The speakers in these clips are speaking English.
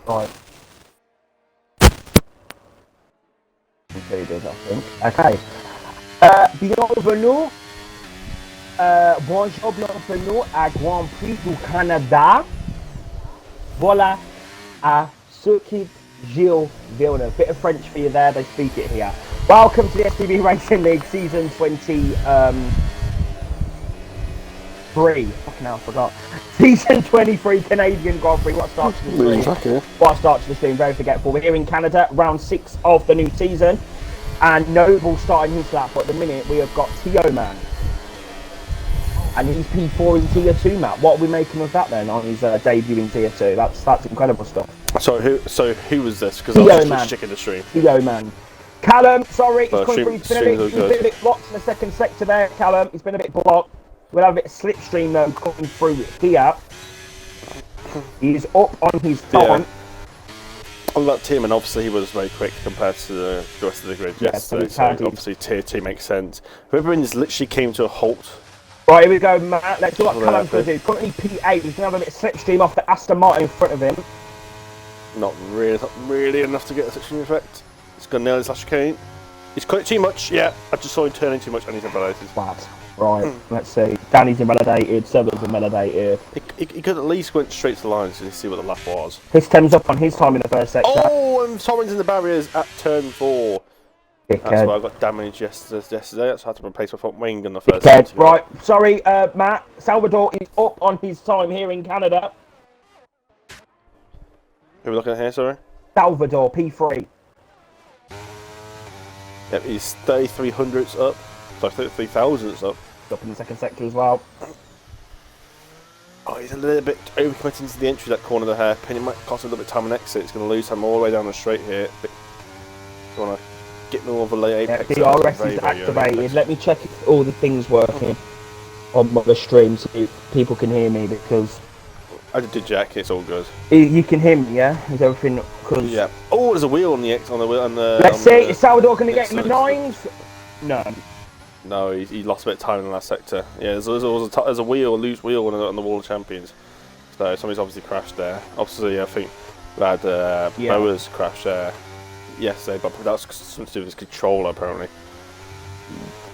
Right. Included, I think. Okay. Bienvenue. Bonjour, bienvenue à Grand Prix du Canada. Voilà à ceux qui Gilles Villeneuve. Bit of French for you there, they speak it here. Welcome to the STB Racing League Season 23. Fucking hell, I forgot. Season 23 Canadian Grand Prix. What starts to the stream? What starts to the stream? Very forgetful. We're here in Canada, round 6 of the new season. And Noble starting his lap. But at the minute, we have got Tio Man. And he's P4 in Tier 2, Matt. What are we making of that then on his debut in Tier 2? That's incredible stuff. So who was this? Because I was just checking the stream. Tio Man. Callum, sorry, he's coming through. He's been a bit blocked in the second sector there, Callum. He's been a bit blocked. We'll have a bit of slipstream though coming through here. He's up on his front. On that team, and obviously he was very quick compared to the rest of the grid yesterday. So obviously Tier 2 makes sense. Whoever's literally came to a halt. Right, here we go, Matt. Let's see what Callum's going to do. Currently P8. He's going to have a bit of slipstream off the Aston Martin in front of him. Not really enough to get a slipstream effect. He's going to nail his last chicane. He's cut it too much. Yeah, I just saw him turning too much and he's invalidated. Bad. Right, let's see. Danny's invalidated, Seven's invalidated. He could at least went straight to the line to see what the lap was. Pistem's up on his time in the first sector. Oh, and Torrens in the barriers at turn 4. That's why I got damaged yesterday. That's why I had to replace my front wing in the first sector. Right, sorry, Matt. Salvador is up on his time here in Canada. Who are we looking at here, sorry? Salvador, P3. Yep, he's 3,300s up. So 3,000s up. Up in the second sector as well. Oh, he's a little bit overcommitting into the entry, that corner of the hairpin. It might cost him a little bit of time on exit. He's going to lose time all the way down the straight here. If you want to get more of a late apex. Yeah, DRS is activated. Let me check if all the things working on the stream so people can hear me, because I did Jack. It's all good. You can hear me, yeah? Is everything? Cause yeah. Oh, there's a wheel on the X on the wheel. Let's see. Is Salvador going to get in the 9s? No. No, he lost a bit of time in the last sector. Yeah, there's a loose wheel on the Wall of Champions. So somebody's obviously crashed there. Obviously, I think we had Boas crash there yesterday, but that's something to do with his controller apparently.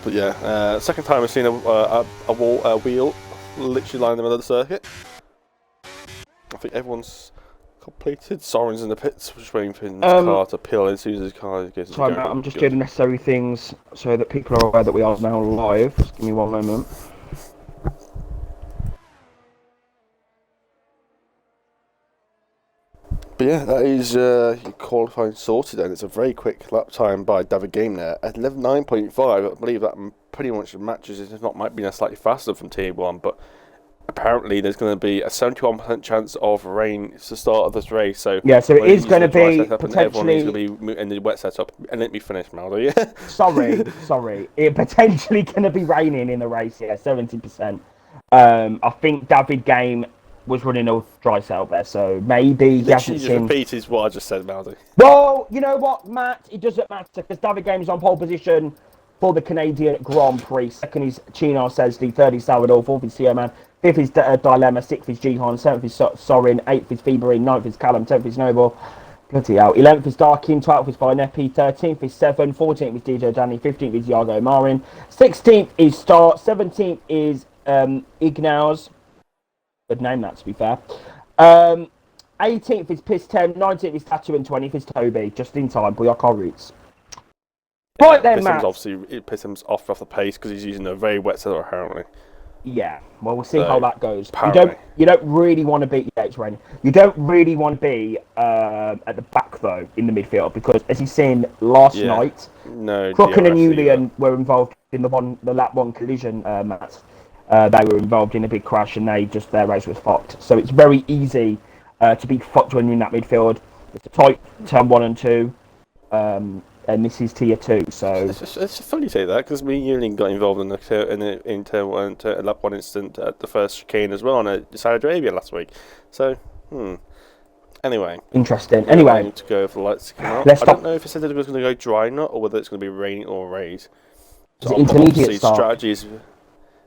But yeah, second time I've seen a wheel literally lying in the middle of the circuit. I think everyone's completed. Soren's in the pits, just waiting for his car to peel in as soon as his car gets. Sorry, Matt, I'm just doing the necessary things so that people are aware that we are now live. Just give me one moment. But yeah, that is your qualifying sorted, and it's a very quick lap time by David Game there at 11.9.5. I believe that pretty much matches, if not might be slightly faster from T1, but apparently there's going to be a 71% chance of rain to the start of this race. So yeah, so it is going to be potentially going to be in the wet setup. And let me finish, Maldo. Yeah. sorry. It potentially going to be raining in the race. Yeah, 70%. I think David Game was running a dry cell there, so maybe he hasn't seen. Repeated what I just said, Maldo. Well, you know what, Matt? It doesn't matter because David Game is on pole position for the Canadian Grand Prix. Second is Chinar Sesli, third is Salvador, fourth is Tio Man, fifth is Dilemma, sixth is Jihan, seventh is Sorin, eighth is Fieberine, ninth is Callum, tenth is Noble. Bloody hell. 11th is Darkin, 12th is Binepi, 13th is Seven, 14th is DJ Danny, 15th is Yago Marin, 16th is Star, 17th is Ignaus. Good name that, to be fair. 18th is Pistem, 19th is Tattoo, and 20th is Toby. Just in time, Buyaka Roots. Right then, Matt. Pistem's off the pace because he's using a very wet setup apparently. Yeah, well, we'll see how that goes. You don't really want to be. Yeah, it's raining. You don't really want to be at the back though in the midfield because, as you've seen last night, Crocken and Julian were involved in the lap 1 collision, Matt. They were involved in a big crash and their race was fucked. So it's very easy to be fucked when you're in that midfield. It's a tight turn 1 and 2. And this is Tier 2, so... It's funny you say that, because me and Julian got involved in turn 1 lap 1 incident at the first chicane as well on Saudi Arabia last week. So, Anyway. Interesting. Anyway. To go for the lights to come out. I don't know if it said that it was going to go dry not, or whether it's going to be raining or raise. So intermediate start. Strategies...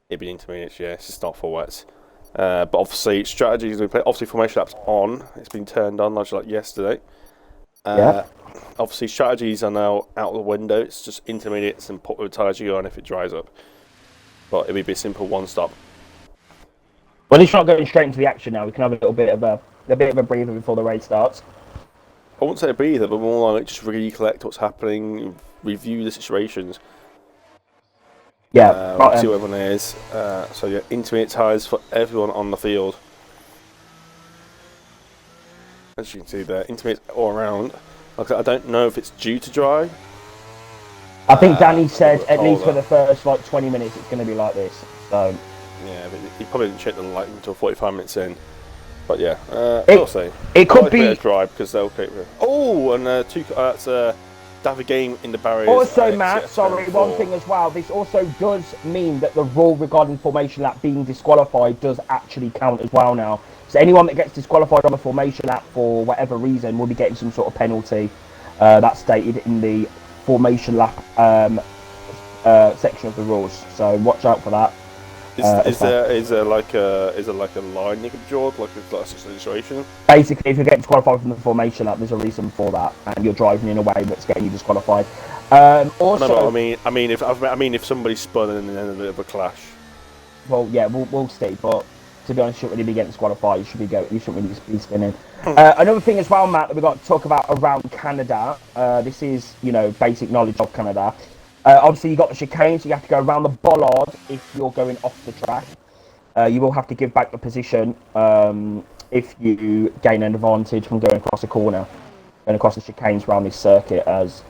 It'd be intermediate, yeah. It's just not for wets. But obviously, strategies we play. Obviously, formation laps on. It's been turned on, like yesterday. Obviously, strategies are now out of the window. It's just intermediates and put with tyres you go on if it dries up. But it would be a simple one-stop. Well, it's not going straight into the action now. We can have a little bit of a breather before the race starts. I wouldn't say a breather, but more like just recollect what's happening, review the situations. Yeah, see what everyone is. So yeah, intermediate tyres for everyone on the field. As you can see there, intermediate all around. Like I don't know if it's due to dry. I think Danny said at least for the first 20 minutes it's going to be like this. So yeah, but he probably didn't check the light until 45 minutes in. But yeah, I'll say it could be dry because they'll keep it. Oh, and that's David Game in the barriers. Also, Matt, sorry, one thing as well. This also does mean that the rule regarding formation lap being disqualified does actually count as well now. So anyone that gets disqualified on the formation lap for whatever reason will be getting some sort of penalty. That's stated in the formation lap section of the rules. So watch out for that. Is there like a line you can draw, like a situation? Basically, if you get disqualified from the formation lap, there's a reason for that, and you're driving in a way that's getting you disqualified. Also, no, I mean, if somebody spun and then a bit of a clash. Well, yeah, we'll see. But to be honest, you shouldn't really be getting disqualified. You shouldn't really be spinning. Another thing as well, Matt, that we've got to talk about around Canada. This is basic knowledge of Canada. Obviously, you got the chicane, so you have to go around the bollard if you're going off the track. You will have to give back the position if you gain an advantage from going across the corner, going across the chicanes around this circuit as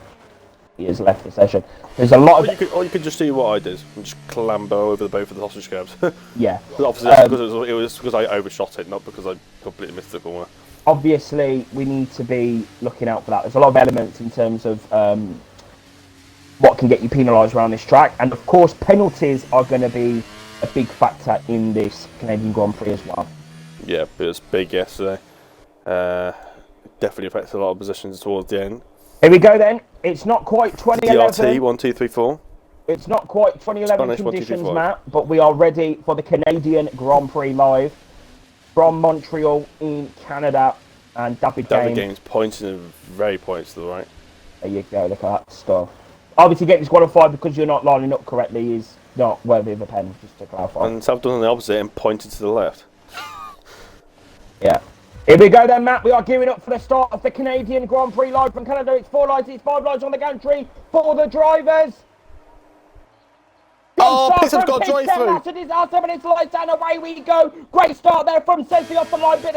he has left the session. There's a lot of. Or you could just do what I did and just clamber over both of the sausage cabs. Yeah. Obviously, that's because it was because I overshot it, not because I completely missed the corner. Obviously, we need to be looking out for that. There's a lot of elements in terms of what can get you penalised around this track, and of course penalties are going to be a big factor in this Canadian Grand Prix as well. Yeah, it was big yesterday. Definitely affected a lot of positions towards the end. Here we go then. It's not quite 2011. DRT 1, 2, 3, 4. It's not quite 2011 conditions, Matt, but we are ready for the Canadian Grand Prix live from Montreal in Canada, and David Game's pointing very points to the right. There you go. Look at that stuff. Obviously, getting disqualified because you're not lining up correctly is not worthy of a pen, just to clarify. And Sav done the opposite and pointed to the left. Yeah. Here we go then, Matt. We are gearing up for the start of the Canadian Grand Prix live from Canada. It's 4 lights, it's 5 lights on the gantry for the drivers. Oh, Pissham's got a drive through. That's a disaster, but it's lights and away we go. Great start there from Sensi off the line. Bit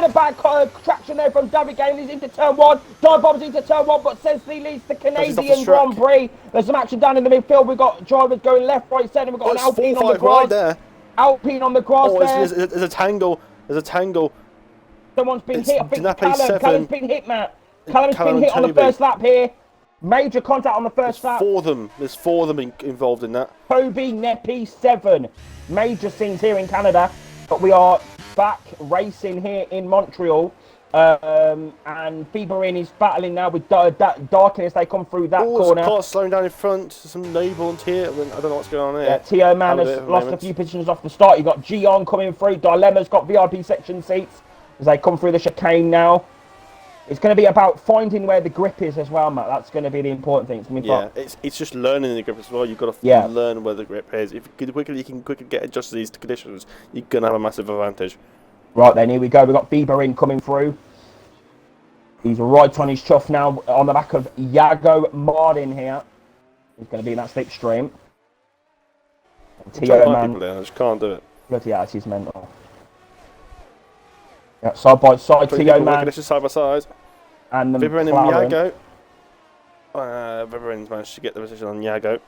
of bad traction there from David Game. He's into turn 1. Dive bombs into turn 1, but Sensi leads the Canadian Grand Prix. There's some action down in the midfield. We've got drivers going left, right, centre. We've got an Alpine on the grass. Right there. Alpine on the grass there. There's a tangle. There's a tangle. Someone's been hit. I think Callum's been hit, Matt. Callum's been hit on the first lap here. Major contact on the first lap. There's four of them involved in that. Toby Nepi 7. Major scenes here in Canada. But we are back racing here in Montreal. And Fieberin is battling now with Darkin as they come through that corner. Car slowing down in front. Some Noble here. I don't know what's going on here. Yeah, T.O. Man has lost a few positions off the start. You've got Gion coming through. Dilemma's got VIP section seats as they come through the chicane now. It's going to be about finding where the grip is as well, Matt. That's going to be the important thing. It's just learning the grip as well. You've got to learn where the grip is. If you can quickly get adjusted to these conditions, you're going to have a massive advantage. Right then, here we go. We've got Fieberin coming through. He's right on his chuff now on the back of Iago Mardin here. He's going to be in that slipstream. T.O. Man. I just can't do it. Bloody hell, he's mental. Yeah, side by side, T.O. Man. Side by side. And the Fieberin and Iago. Fieberin managed to get the position on Iago.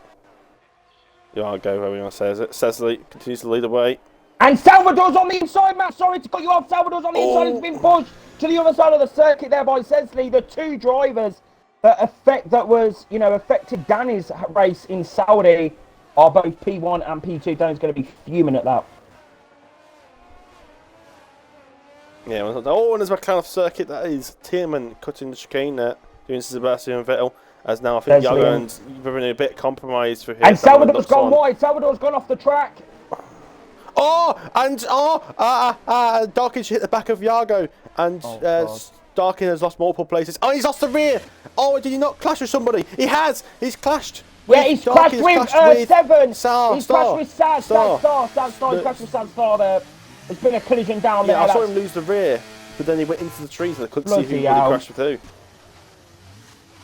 Iago, however you want to say it. Cecily continues to lead the way. And Salvador's on the inside, Matt. Sorry to cut you off. Salvador's on the inside. He's been pushed to the other side of the circuit there by Cecily. The two drivers that affected Danny's race in Saudi are both P1 and P2. Danny's going to be fuming at that. Yeah, and there's McLaren off circuit. That is Tierman cutting the chicane there, doing Sebastian Vettel. As now I think Iago and Fieberin a bit compromised for him. And Salvador's gone wide. Salvador's gone off the track. Darkin's hit the back of Yago, and Darkin has lost multiple places. Oh, he's lost the rear. Oh, did he not clash with somebody? He has. He's clashed. Yeah, he's clashed with Seven. He's clashed with Star. He's clashed with Star there. There's been a collision down there. Yeah, I saw him lose the rear, but then he went into the trees and I couldn't see who he crashed with who.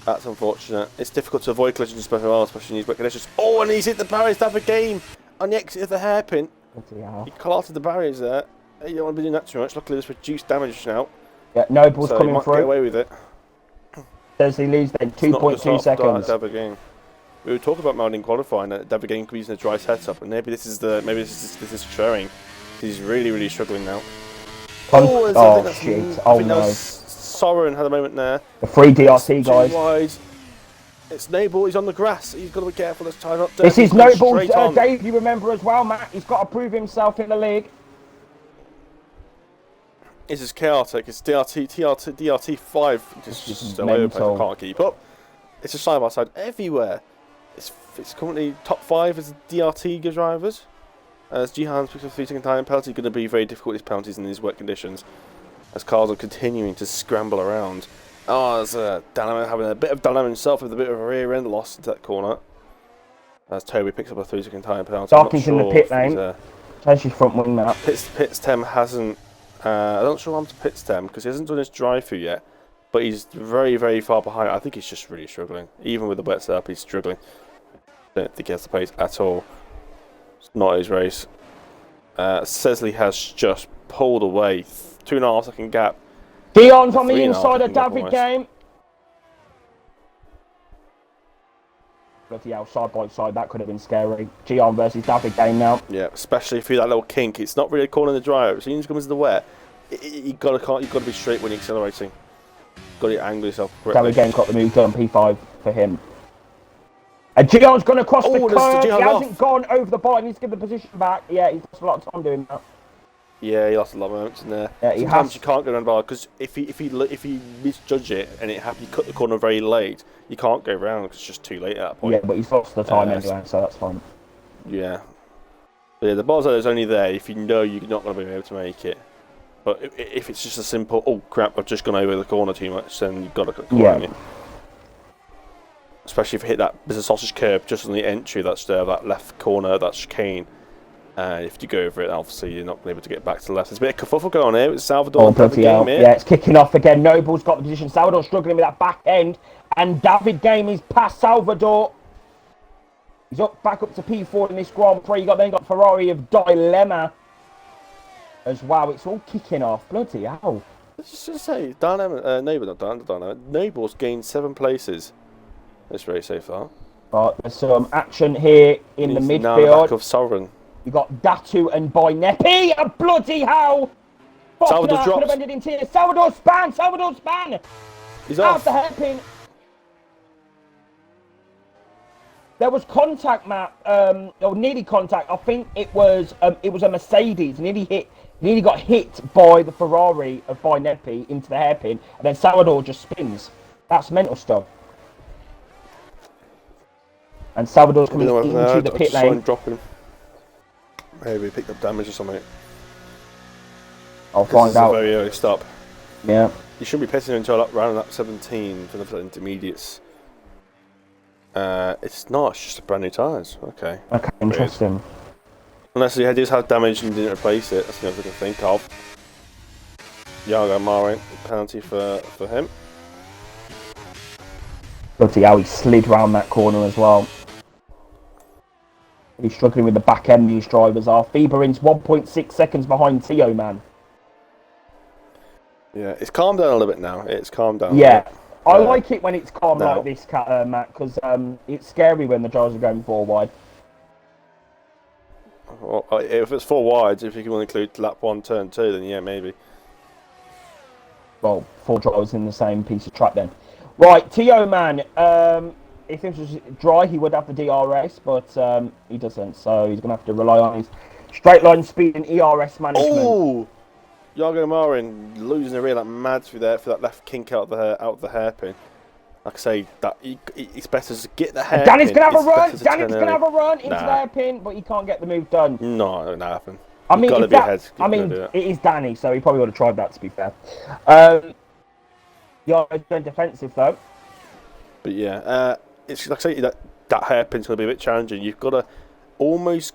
That's unfortunate. It's difficult to avoid collisions, especially in these wet conditions. Oh, and he's hit the barriers to have a game on the exit of the hairpin. He collided the barriers there. You don't want to be doing that too much. Luckily, there's reduced damage now. Yeah, Noble's coming through. Get away with it. Does he lose then? 2.2 seconds. We were talking about Malding qualifying that David Game could be using a dry setup, and maybe this is showing. He's really struggling now. Shit! Oh no! Soren had a moment there. The free DRT guys. Wide. It's Noble. He's on the grass. He's got to be careful this time. This is Noble's Dave. You remember as well, Matt. He's got to prove himself in the league. This is chaotic. It's DRT 5. Just away with it. Can't keep up. It's just side by side everywhere. It's currently top 5 as DRT drivers. As Jihan's picks up 3-second time penalty, going to be very difficult, these penalties in these wet conditions. As cars are continuing to scramble around. Oh, there's Dynamo having a bit of Dynamo himself with a bit of a rear end loss into that corner. As Toby picks up a 3-second time penalty. Darkin's in the pit lane. Change his front wing now. Pitstem hasn't. I'm not sure what happened to Pitstem because he hasn't done his drive-through yet. But he's very far behind. I think he's just really struggling. Even with the wet setup, he's struggling. Don't think he has the pace at all. It's not his race. Sesley has just pulled away. 2.5 second gap. Dion's on the inside of David Game. Bloody hell, side by side, that could have been scary. Gian versus David Game now. Yeah, especially through that little kink. It's not really a corner in the dry. As soon as it comes into the wet, you gotta be straight when you're accelerating. Got to angle yourself correctly. David Game got the move done. P5 for him. And Gion's gone across the curve. He hasn't gone over the bar. He needs to give the position back. Yeah, he's lost a lot of time doing that. Yeah, he lost a lot of moments in there. Yeah, sometimes you can't go around the bar because if he misjudge it and it happens, cut the corner very late, you can't go around because it's just too late at that point. Yeah, but he's lost the time anyway, so that's fine. Yeah. But yeah, the bar is only there if you know you're not going to be able to make it. But if it's just a simple, oh crap, I've just gone over the corner too much, then you've got to cut the corner. Yeah. Especially if you hit there's a sausage curb just on the entry, that's that left corner, that chicane. And if you go over it, obviously you're not able to get back to the left. There's a bit of kerfuffle going on here with Salvador. Yeah, it's kicking off again. Noble's got the position. Salvador struggling with that back end. And David Game is past Salvador. He's back up to P4 in this Grand Prix. You then got Ferrari of Dilemma as well. It's all kicking off. Bloody hell. Let's just say, Noble's gained 7 places this race so far. Right, there's some action here in the midfield. Now the back of Sovereign. You got Datu and Boynepi. A bloody hell! Salvador dropped. Could have ended in tears. Salvador span! He's off. The hairpin. There was contact, Matt. Or nearly contact. I think it was a Mercedes. Nearly got hit by the Ferrari of Boynepi into the hairpin, and then Salvador just spins. That's mental stuff. And Salvador's coming into the pit lane. Dropping. Maybe he picked up damage or something. I'll find out. It's a very early stop. Yeah. You shouldn't be pitting until around lap 17 for the intermediates. It's not. It's just a brand new tyres. Okay. Okay, interesting. Unless he just had damage and didn't replace it. That's the only thing I can think of. Yago Marin, penalty for him. Bloody how he slid round that corner as well. He's struggling with the back end, these drivers are. Fieberins 1.6 seconds behind Tio, man. Yeah, it's calmed down a little bit now. It's calmed down. Yeah, I like it when it's calm like this, Matt, because it's scary when the drivers are going 4 wide. Well, if it's 4 wides, if you can include lap 1, turn 2, then yeah, maybe. Well, 4 drivers in the same piece of track then. Right, Tio, man. If this was dry, he would have the DRS, but he doesn't, so he's going to have to rely on his straight line speed and ERS management. Oh! Yago Marin losing the rear like mad through there for that left kink out of the hairpin. Like I say, that it's better to get the hairpin. Danny's going to have a run! Danny's going to have a run into the hairpin, but he can't get the move done. No, it won't happen. I mean, it is Danny, so he probably would have tried that. To be fair, you're going defensive though. But yeah, it's like I say that hairpin's going to be a bit challenging. You've got to almost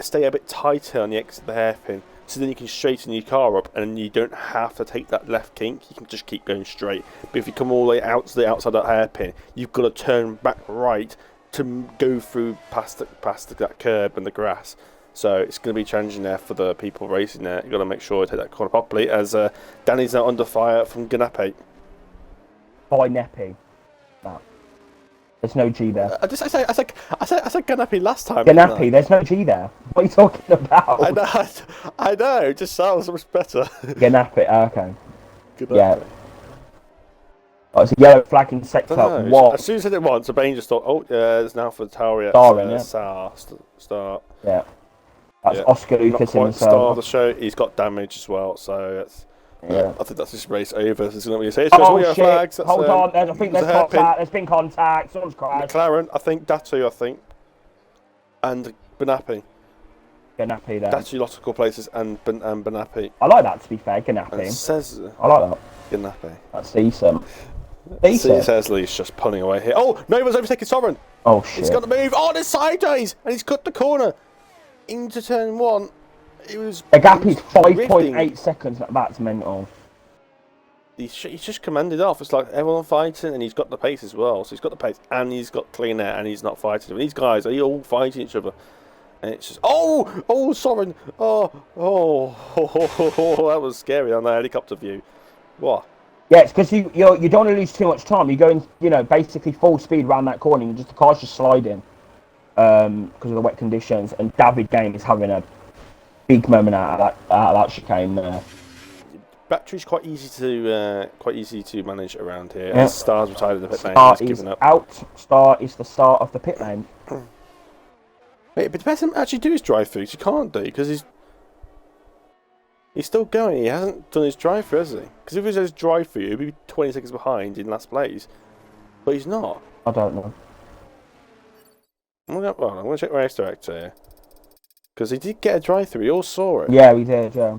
stay a bit tighter on the exit of the hairpin, so then you can straighten your car up, and you don't have to take that left kink. You can just keep going straight. But if you come all the way out to the outside of that hairpin, you've got to turn back right to go through past that curb and the grass. So it's going to be challenging there for the people racing there. You've got to make sure you take that corner properly, as Danny's now under fire from Ganape. By Neppy. No. There's no G there. I said Ganape last time. Ganape, there's no G there. What are you talking about? I know. It just sounds much better. Ganape, okay. Ganape. Yeah. Oh, it's a yellow flag in sector one. As soon as I said it once, the Bain just thought, oh, yeah, it's now for Tauri. Start. Yeah. That's Oscar Lucas in the star of the show. He's got damage as well, so that's. Yeah. I think that's this race over. So it's going to be a say. Oh shit! Flags. Hold on. I think there's contact. There's been contact. Someone's crashed. McLaren, I think Datu, and Benapi. Ganapi there. Datu lost a couple places and Benapi. I like that, to be fair. Ganapi. Says I like that. Ganapi. That's decent. Sesley's just punning away here. Oh, Nova's overtaken Sovereign. Oh shit! He's got to move. Oh, there's sideways, and he's cut the corner into turn one. The gap is 5.8 seconds. That's mental. He's just commanded off. It's like everyone fighting, and he's got the pace as well. So he's got the pace, and he's got clean air, and he's not fighting. These guys are all fighting each other, and it's just Sovereign. That was scary on the helicopter view. What? Yeah, it's because you don't want to lose too much time. You're going, basically full speed around that corner. And the car's just sliding because of the wet conditions. And David Game is having a big moment out of that chicane there. Battery's quite easy to manage around here. Yeah. Star's retired in the pit lane. Star is out. Star is the start of the pit lane. Wait, but the best actually do his drive-throughs. You can't do because he's still going. He hasn't done his drive-through, has he? Because if he does his drive-through, he'd be 20 seconds behind in last place. But he's not. I don't know. I'm going to check race director here. Because he did get a drive-through. We all saw it. Yeah, we did. Yeah.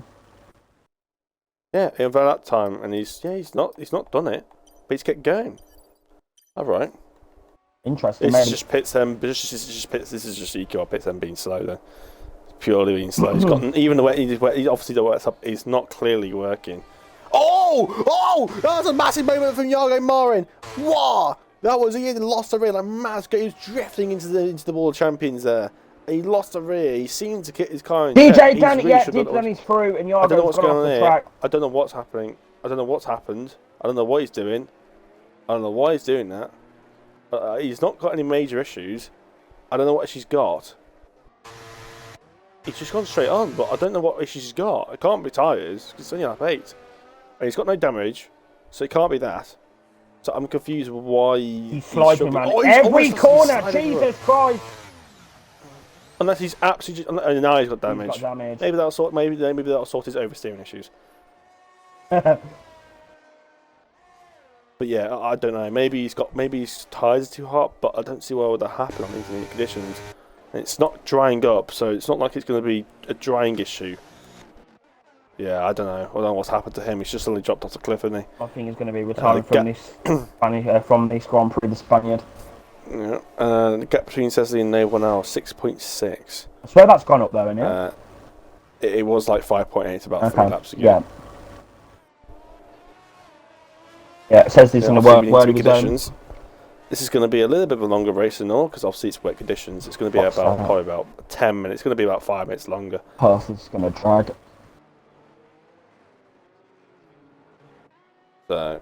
Yeah, in that time, and he's not done it, but he's kept going. All right. Interesting. This is just pits them. This is just EQR pits them being slow then. Purely being slow. He's got even the way he obviously the way is not clearly working. Oh! That was a massive moment from Yargo Marin. Wow! That was he had lost the rear like mad. He was drifting into the World Champions there. He lost the rear. He seemed to get his car in DJ Danny, Danny's through, and Yargo's gone off the track. I don't know what's happening. I don't know what's happened. I don't know what he's doing. I don't know why he's doing that. He's not got any major issues. I don't know what she's got. He's just gone straight on, but I don't know what issues he's got. It can't be tyres, because it's only lap 8. And he's got no damage, so it can't be that. So I'm confused why he's sliding around every corner. Jesus Christ! Unless he's absolutely now he's got damage. Maybe that'll sort. Maybe that'll sort his oversteering issues. But yeah, I don't know. Maybe his tyres are too hot, but I don't see why would that happen on these conditions. And it's not drying up, so it's not like it's going to be a drying issue. Yeah, I don't know. I don't know what's happened to him. He's just suddenly dropped off the cliff, isn't he? I think he's going to be retiring from this Grand Prix, the Spaniard. Yeah. The gap between Sesley and no one else, 6.6. I swear that's gone up though, isn't it? It was like 5.8 about 3 laps ago. Yeah. Yeah, it says this in the word conditions. This is going to be a little bit of a longer race than all, because obviously it's wet conditions. It's going to be probably about 10 minutes. It's going to be about 5 minutes longer. It's going to drag. So,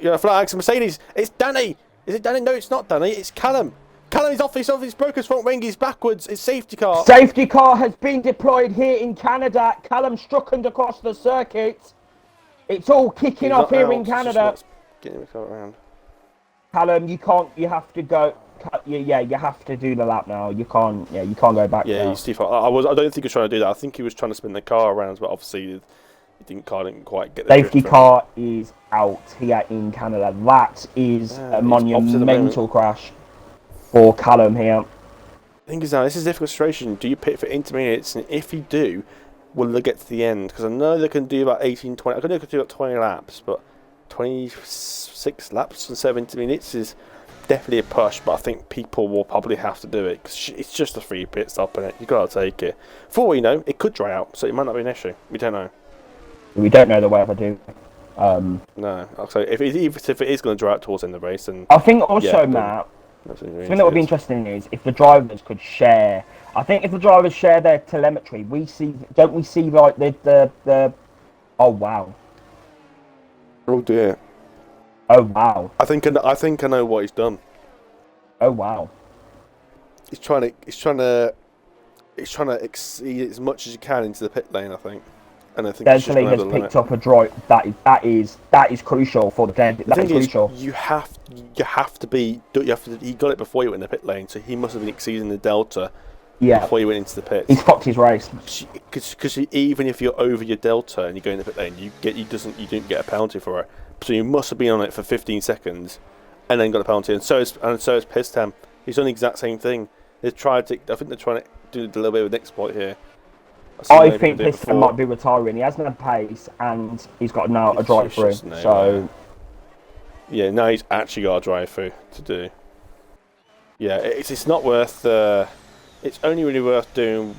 yeah, flags. Mercedes. It's Danny. Is it Danny? No, it's not Danny. It's Callum. Callum's off. He's broke his front wing. He's backwards. It's safety car. Safety car has been deployed here in Canada. Callum struck and across the circuit. It's all kicking off here in Canada. Getting the car around. Callum, you can't. You have to go. Yeah, you have to do the lap now. You can't. Yeah, you can't go back. Yeah, he's default. I don't think he was trying to do that. I think he was trying to spin the car around, but obviously didn't quite get the safety car is out here in Canada. That is a monumental crash for Callum here. The thing is now, this is a difficult situation. Do you pit for intermediates? And if you do, will they get to the end? Because I know they can do about 18, 20. I know they can do about 20 laps, but 26 laps in 70 minutes is definitely a push. But I think people will probably have to do it because it's just a free pit stop in it. You've got to take it. For all you know, it could dry out, so it might not be an issue. We don't know. We don't know the weather, do we? No. So if it is going to dry out towards the end of the race, then I think also, Matt, something that would be interesting is if the drivers could share. I think if the drivers share their telemetry, don't we see like the oh wow. Oh dear. Oh wow. I think I know what he's done. Oh wow. He's trying to exceed as much as you can into the pit lane, I think. And I think Desley has picked up a drive that is crucial for the dead. That is crucial. You have to be. He got it before you went in the pit lane, so he must have been exceeding the delta. Yeah. Before you went into the pit. He's fucked his race. Because even if you're over your delta and you go in the pit lane, you don't get a penalty for it. So you must have been on it for 15 seconds, and then got a penalty. And so is Pistam. He's done the exact same thing. I think they're trying to do a little bit of an exploit here. I think Pistam might be retiring. He hasn't had pace, and he's got now a drive through. So yeah, now he's actually got a drive through to do. Yeah, it's not worth. It's only really worth trying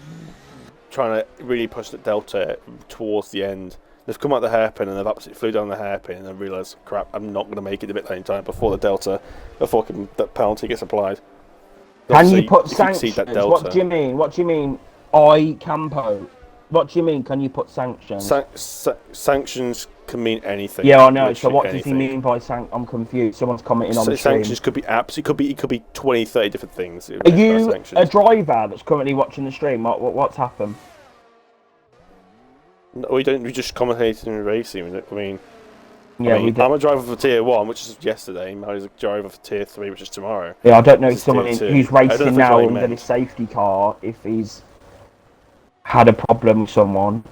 to really push the delta towards the end. They've come out the hairpin and they've absolutely flew down the hairpin and then realised, crap, I'm not going to make it a bit lane time before the penalty gets applied. Can you put sanctions? What do you mean? What do you mean? Campo. What do you mean? Can you put sanctions? Sanctions can mean anything. Yeah, I know. So what does he mean by I'm confused. Someone's commenting on the stream. Sanctions could be apps. It could be 20, 30 different things. Are you a driver that's currently watching the stream? What's happened? No, we don't. We just commentating and racing. I mean, yeah, I'm a driver for Tier 1, which is yesterday. Mary's a driver for Tier 3, which is tomorrow. Yeah, I don't know if someone who's racing now under the safety car, if he's had a problem with someone.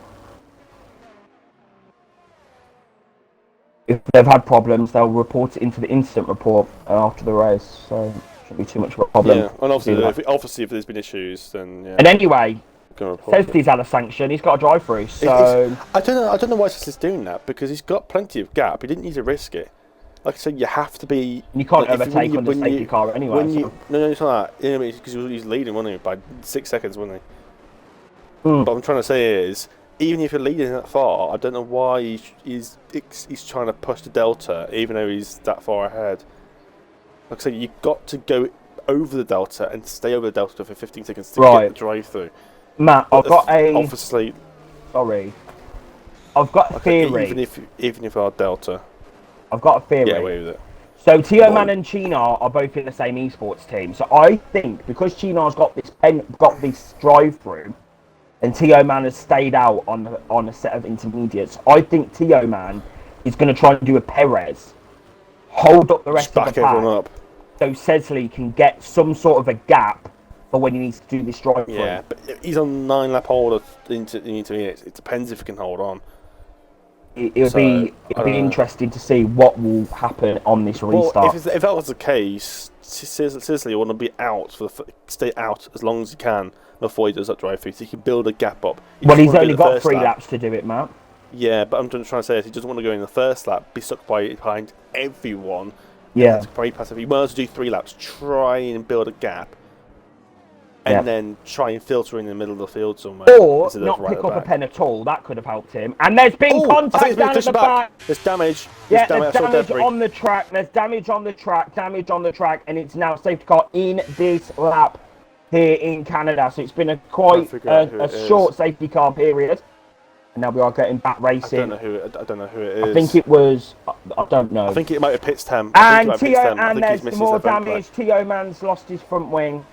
If they've had problems, they'll report it into the incident report after the race, so it shouldn't be too much of a problem. Yeah, and obviously if there's been issues, then yeah. And anyway, says he's had a sanction, he's got a drive-through, so... I don't know why he's doing that, because he's got plenty of gap, he didn't need to risk it. Like I said, you have to be... You can't overtake on the safety car anyway. No, it's not that. Because he's leading, wasn't he, by 6 seconds, wasn't he? But what I'm trying to say is, even if you're leading that far, I don't know why he's trying to push the delta, even though he's that far ahead. Like I said, you've got to go over the delta and stay over the delta for 15 seconds to get the drive-through. Matt, I've got a... Obviously... Sorry. I've got a theory. Even if our delta... I've got a theory. Yeah, away with it. So Tio Man and Chinar are both in the same esports team. So I think because Chinar's got this drive-through, and Tio Man has stayed out on a set of intermediates, I think Tio Man is going to try and do a Perez, hold up the rest of the pack, up. So Sesley can get some sort of a gap for when he needs to do this drive-through. Yeah, but he's on 9-lap hold into the intermediates. It depends if he can hold on. It'll be interesting to see what will happen on this restart. Well, if that was the case, Sesley will want to be out stay out as long as he can before he does that drive-through, so he can build a gap up. He's only got 3 laps to do it, Matt. Yeah, but I'm trying to say is he doesn't want to go in the first lap, be stuck behind everyone. Yeah. Very passive. He wants to do 3 laps, try and build a gap, and then try and filter in the middle of the field somewhere. Or not pick up a pen at all. That could have helped him. And there's been contact down at the back. There's damage. There's damage on the track. There's damage on the track. And it's now safety car in this lap here in Canada. So it's been a short safety car period. And now we are getting back racing. I don't know who it is. I think it was... I don't know. I think it might have Pistam. And there's more damage. Tio Man's lost his front wing.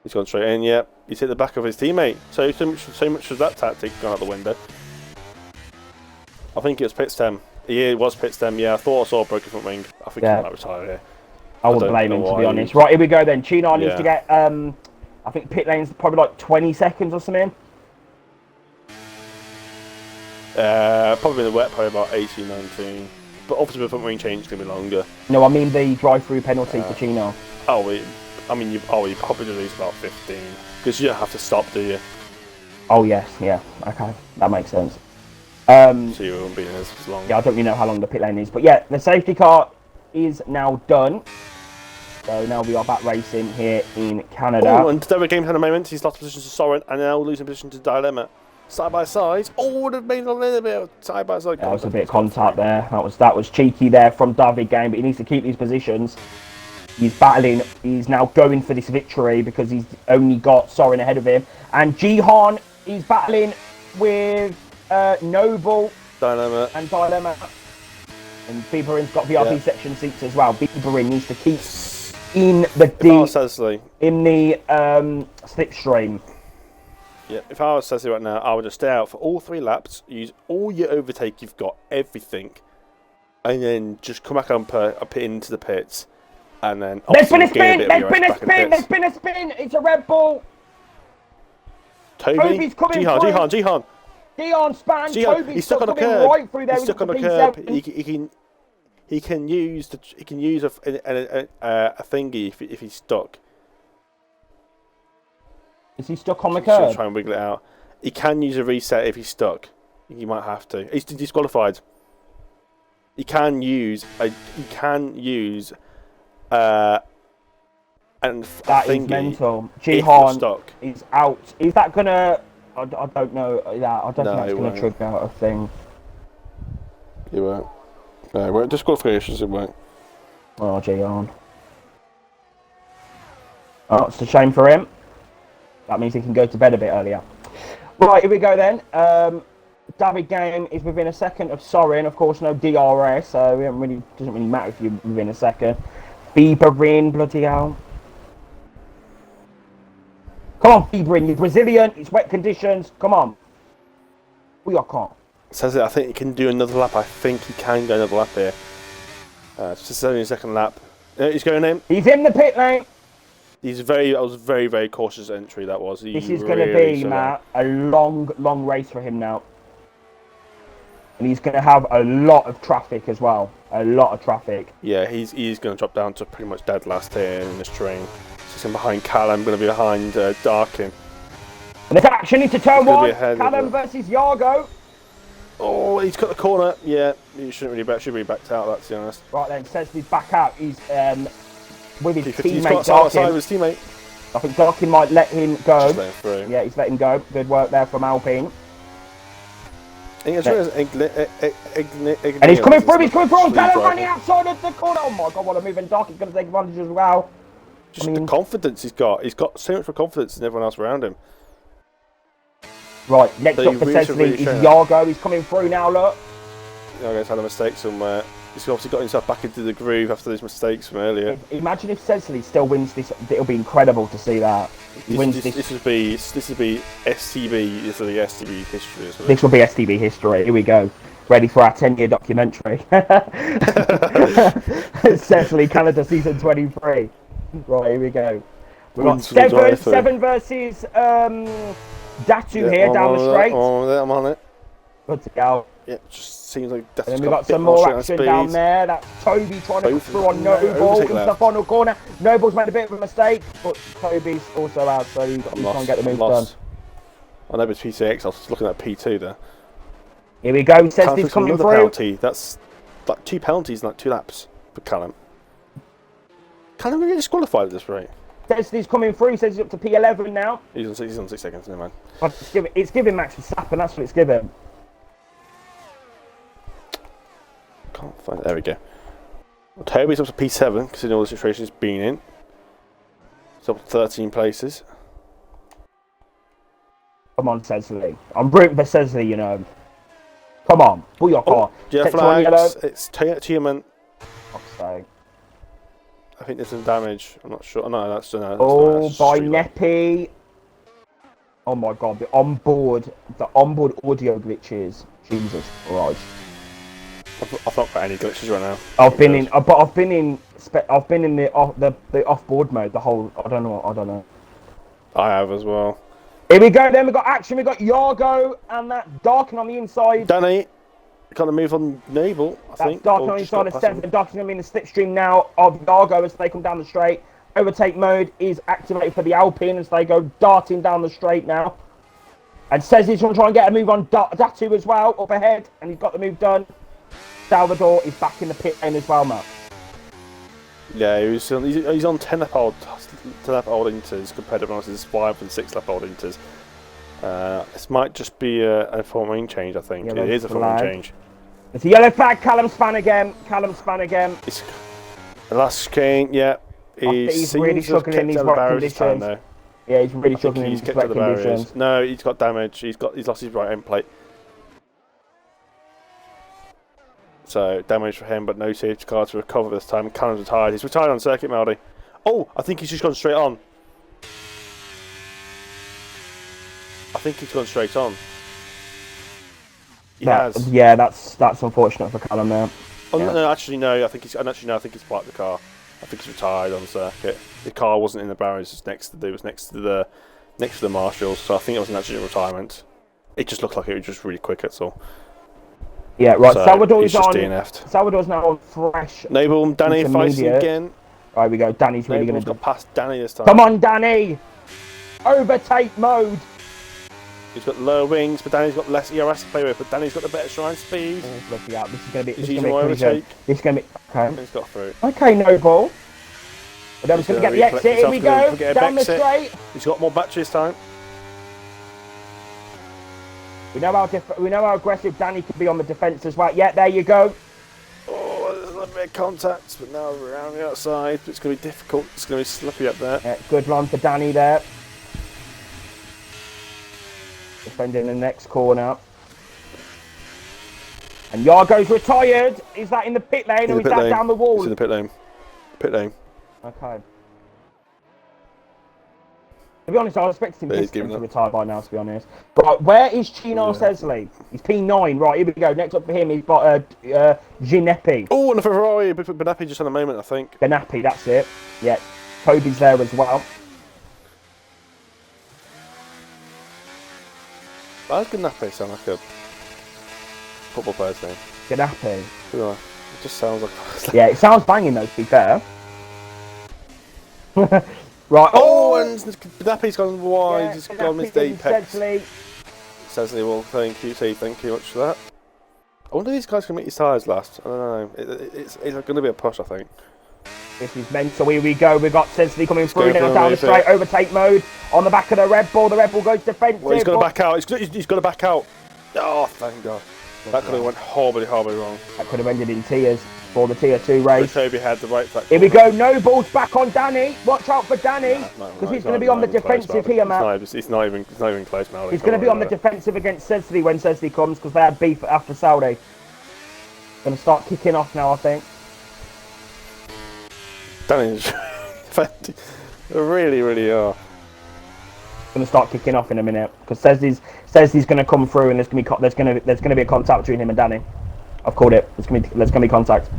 He's gone straight in, yeah. He's hit the back of his teammate. So much was that tactic gone out the window. I think it was Pistam. Yeah, it was Pistam, yeah. I thought I saw a broken front wing. I think he might retire here. I wouldn't blame him, to be honest. Right, here we go then. Chinar needs to get, I think pit lane's probably like 20 seconds or something. Probably in the wet, probably about 18, 19. But obviously the front wing change is going to be longer. No, I mean the drive-through penalty for Chinar. You probably lose about 15. Because you don't have to stop, do you? Oh yes, yeah. Okay, that makes sense. So you won't be in as long. Yeah, I don't really know how long the pit lane is, but yeah, the safety car is now done. So now we are back racing here in Canada. Oh, and David Games had a moment. He's lost position to Soren and now losing position to Dilemma. Side by side. Oh, would have made a little bit of side by side. That was a bit of contact there. That was cheeky there from David Game, but he needs to keep these positions. He's battling. He's now going for this victory because he's only got Soren ahead of him. And Jihan is battling with Noble Dilemma. And Bieberin's got VIP section seats as well. Bieberin needs to keep in the slipstream. Yeah, if I was Cecily right now, I would just stay out for all 3 laps, use all your overtake you've got, everything, and then just come back up into the pits, and then... There's been a spin! There's been a spin! It's a Red Bull! Toby's coming through! Jihan span! Toby's stuck on the curb! Right through there. He's stuck on the curb. He can use a thingy if he's stuck. Is he stuck on the curb? Try and wiggle it out. He can use a reset if he's stuck. He might have to. He's disqualified. He can use a thingy. That is mental. Jihan is out. Is that gonna? I don't know. I don't think that's gonna trigger out a thing. It won't. No, it won't. Disqualifications, it won't. Oh, Jihan. Oh, it's a shame for him. That means he can go to bed a bit earlier. Right, here we go then. David Game is within a second of Soren. Of course, no DRS, so it doesn't really matter if you're within a second. Bieberin, bloody hell. Come on, Bieberin, you're Brazilian. It's wet conditions. Come on. We are calm. Says it. I think he can do another lap. I think he can go another lap here. Just only a second lap. He's going in. He's in the pit lane. That was very, very cautious entry, that was. This is going to be, Matt, a long, long race for him now. And he's going to have a lot of traffic as well. A lot of traffic. Yeah, he's going to drop down to pretty much dead last here in this terrain. Sitting behind Callum, going to be behind Darkin. And there's action into turn 1. Callum versus Yargo. Oh, he's cut the corner. Yeah, he should be backed out, that's to be honest. Right then, says he's back out. He's... with his teammate Darkin. His teammate. I think Darkin might let him go. Just let him through. Yeah, he's letting go. Good work there from Alpine. And he's coming through. He's coming through. Callum running outside of the corner. Oh my God, what a move! And Darkin's going to take advantage as well. Just the confidence he's got. He's got so much more confidence than everyone else around him. Right, next up for Cecily is Yargo. He's coming through now. Look. Yargo's had a mistake somewhere. He's obviously got himself back into the groove after those mistakes from earlier. Imagine if Cecily still wins this. It'll be incredible to see that. This would be STB. This will be STB history. This will be STB history. Here we go. Ready for our 10-year documentary. Cecily, Canada season 23. Right, here we go. We've got seven versus Datu here down the straight. I'm on it. Good to go. Yeah, it just seems like Datu's and then we've got some more action down there. That's Toby trying to come through on Noble in the final corner. Noble's made a bit of a mistake, but Toby's also out, so he's got to try and get the move done. I know it's P6, I was looking at P2 there. Here we go, says he's coming through. Penalty. That's like 2 penalties in like 2 laps for Callum. Callum really disqualified at this rate. Says he's coming through, says he's up to P11 now. He's on 6 seconds, never mind. It's giving Max Verstappen, that's what it's giving. Can't find it. There we go. Well, Toby's up to P7, considering all the situation he's been in. It's up to 13 places. Come on, Cecily. I'm rooting for Cecily, you know. Come on, pull your car. Jet flags. It's Tierman. I think there's some damage. I'm not sure. No, that's no. Oh, by Neppy. Oh my God, the onboard audio glitches. Jesus Christ. I've not got any glitches right now. I've been in the off-board mode the whole. I don't know. I have as well. Here we go. Then we got action. We got Yargo and that Darkin on the inside. Danny, kind of move on Noble. I think. Darkin on the inside of 7. Darkin's going to be in the slipstream now of Yargo as they come down the straight. Overtake mode is activated for the Alpine as they go darting down the straight now. And says he's going to try and get a move on Datu as well, up ahead. And he's got the move done. Salvador is back in the pit lane as well, Matt. Yeah, he's on 10 lap old inters compared to his 5 and 6 lap old inters. This might just be a forming change, I think. It is a forming change. It's a yellow flag. Callum Span again. It's the last chicane, yeah. He's really struggling in these right conditions. Yeah, he's really struggling in these right conditions. No, he's got damage. He's lost his right end plate. So damage for him, but no safety car to recover this time. Callum's retired. He's retired on circuit, Melody. Oh, I think he's just gone straight on. I think he's gone straight on. He has. Yeah, that's unfortunate for Callum now. Oh yeah. No, actually no. I think he's parked the car. I think he's retired on circuit. The car wasn't in the barriers; it was next to the marshals. So I think it wasn't actually a retirement. It just looked like it was just really quick. That's all. Yeah, right. So Salvador's on. DNF'd. Salvador's now on fresh. Noble, Danny facing again. Right, we go. Danny's really going to got past Danny this time. Come on, Danny! Overtake mode. He's got lower wings, but Danny's got less ERS to play with. But Danny's got the better shrine speed. Looking out. This is going to be. He's using more overtake. This is going to be. Okay. He's got through. Okay, Noble. But then he's going to get the exit. Here we go. Down the straight. He's got more battery this time. We know how aggressive Danny can be on the defence as well. Yeah, there you go. Oh, there's a little bit of contact, but now we're around the outside. It's going to be difficult. It's going to be slippery up there. Yeah, good run for Danny there. Defending the next corner. And Yargo's retired. Is that in the pit lane or is that down the wall? It's in the pit lane. Pit lane. Okay. To be honest, I was expecting him to retire by now, to be honest. Right, where is Chino Sesley? He's P9. Right, here we go. Next up for him, he's got Ginepi. Oh, and a Ferrari. Benapi just had a moment, I think. Benapi, that's it. Yeah, Kobe's there as well. Why does Benapi sound like a football player's name? Benapi. Yeah, it just sounds like... Yeah, it sounds banging though, to be fair. Right. Oh, and Benapi's gone wide. Yeah, he's gone missed apex. Sesley, well, thank you much for that. I wonder if these guys can make these tyres last. I don't know. It's going to be a push, I think. This is mental. Here we go. We've got Sesley coming through now down the straight. Overtake mode on the back of the Red Bull. The Red Bull goes defensive. Well, he's got to back out. He's got to back out. Oh, thank God. That could have went horribly wrong. That could have ended in tears for the Tier 2 race. Toby had the right track. Here we go. Noble's back on Danny. Watch out for Danny. Because he's going to be on the defensive here, Matt. It's not even close, Mallory. He's going to be on the defensive against Sesley when Sesley comes because they had beef after Saudi. Going to start kicking off now, I think. Danny's they really, really are. Going to start kicking off in a minute because Sesley's going to come through and there's going to be a contact between him and Danny. I've called it. There's going to be contact.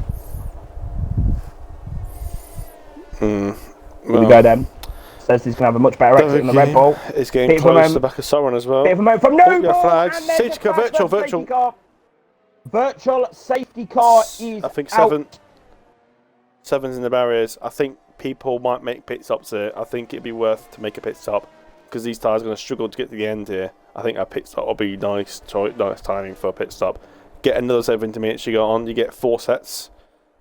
Well, here we go then. Says he's going to have a much better exit than the Red Bull. It's getting close to the back of Soren as well. Bit of a moment from Noble. Flags. Safety car, virtual. Virtual safety car is I think out. Seven's in the barriers. I think people might make pit stops here. I think it'd be worth to make a pit stop because these tyres are going to struggle to get to the end here. I think a pit stop will be nice timing for a pit stop. Get another 70 minutes you go on. You get 4 sets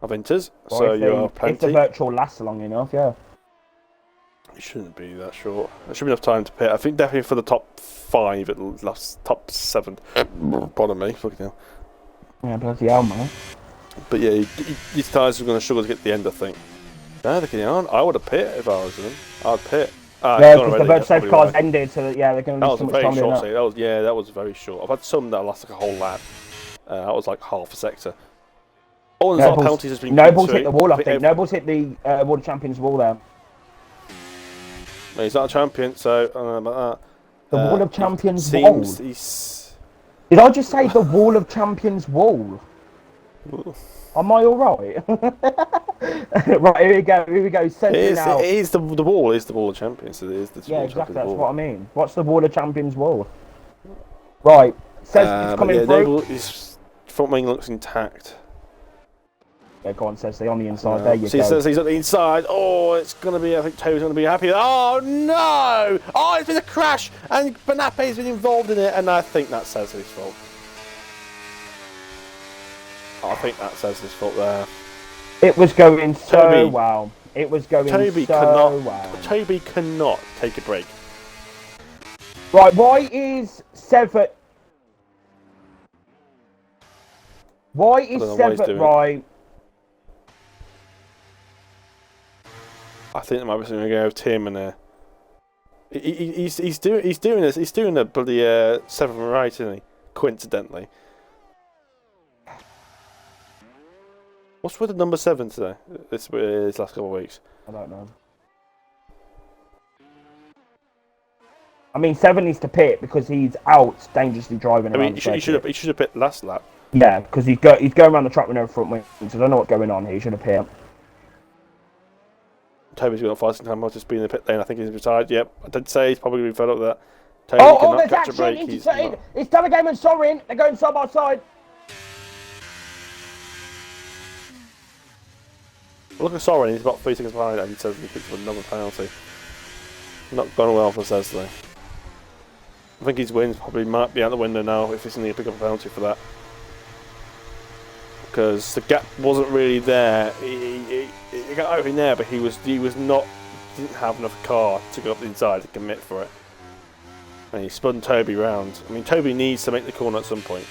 of inters, well, so you're plenty. If the virtual lasts long enough, yeah. It shouldn't be that short. There should be enough time to pit. I think definitely for the top 5, at last top 7. Pardon me, fucking hell. Yeah, bloody hell, man. But yeah, these tyres are going to struggle to get to the end, I think. No, they're getting on. I would have pit if I was them. I'd pit. Yeah, because the virtual safe car's ended, so yeah, they're going to lose too much time doing that. That was very short. I've had some that last like a whole lap. That was like half a sector. Oh, and there's a lot of penalties has been Noble's hit the wall, I think. Noble's hit the World Champions wall there. Well, he's not a champion, so I don't know about that. The Wall of Champions wall? Did I just say the Wall of Champions wall? Am I alright? Right, here we go. It is the wall. It is the Wall of Champions. It is the yeah, exactly. That's what I mean. What's the Wall of Champions wall? Right. Says it's coming through. His front wing looks intact. Yeah, go on, Cecily, on the inside. There you go. Cecily's on the inside. Oh, it's going to be, I think Toby's going to be happy. Oh, no! Oh, it's been a crash, and Benape's been involved in it, and I think that's Cecily's fault. I think that's Cecily's fault there. It was going so well. It was going so well. Toby cannot take a break. Right, why is Seven... Why is Seven... Right... I think there might be something going to go with Tim and he's doing this. He's doing the bloody 7 right, isn't he? Coincidentally. What's with the number 7 today? This last couple of weeks. I don't know. I mean, 7 needs to pit because he's out dangerously driving around. He should have pit last lap. Yeah, because he's going around the track with no front wings. So I don't know what's going on here. He should have pit. Toby's got a fasting time. I'll just be in the pit lane. I think he's retired. Yep, I did say he's probably going to be fed up with that. Toby cannot catch a break. It's Delegame and Sorin. They're going side by side. Look at Sorin. He's about 3 seconds behind, and he says he picks up another penalty. Not gone well for Cecily. I think his wins probably might be out the window now if he's going to pick up a penalty for that. Because the gap wasn't really there. He got over in there, but he didn't have enough car to go up the inside to commit for it. And he spun Toby round. I mean, Toby needs to make the corner at some point.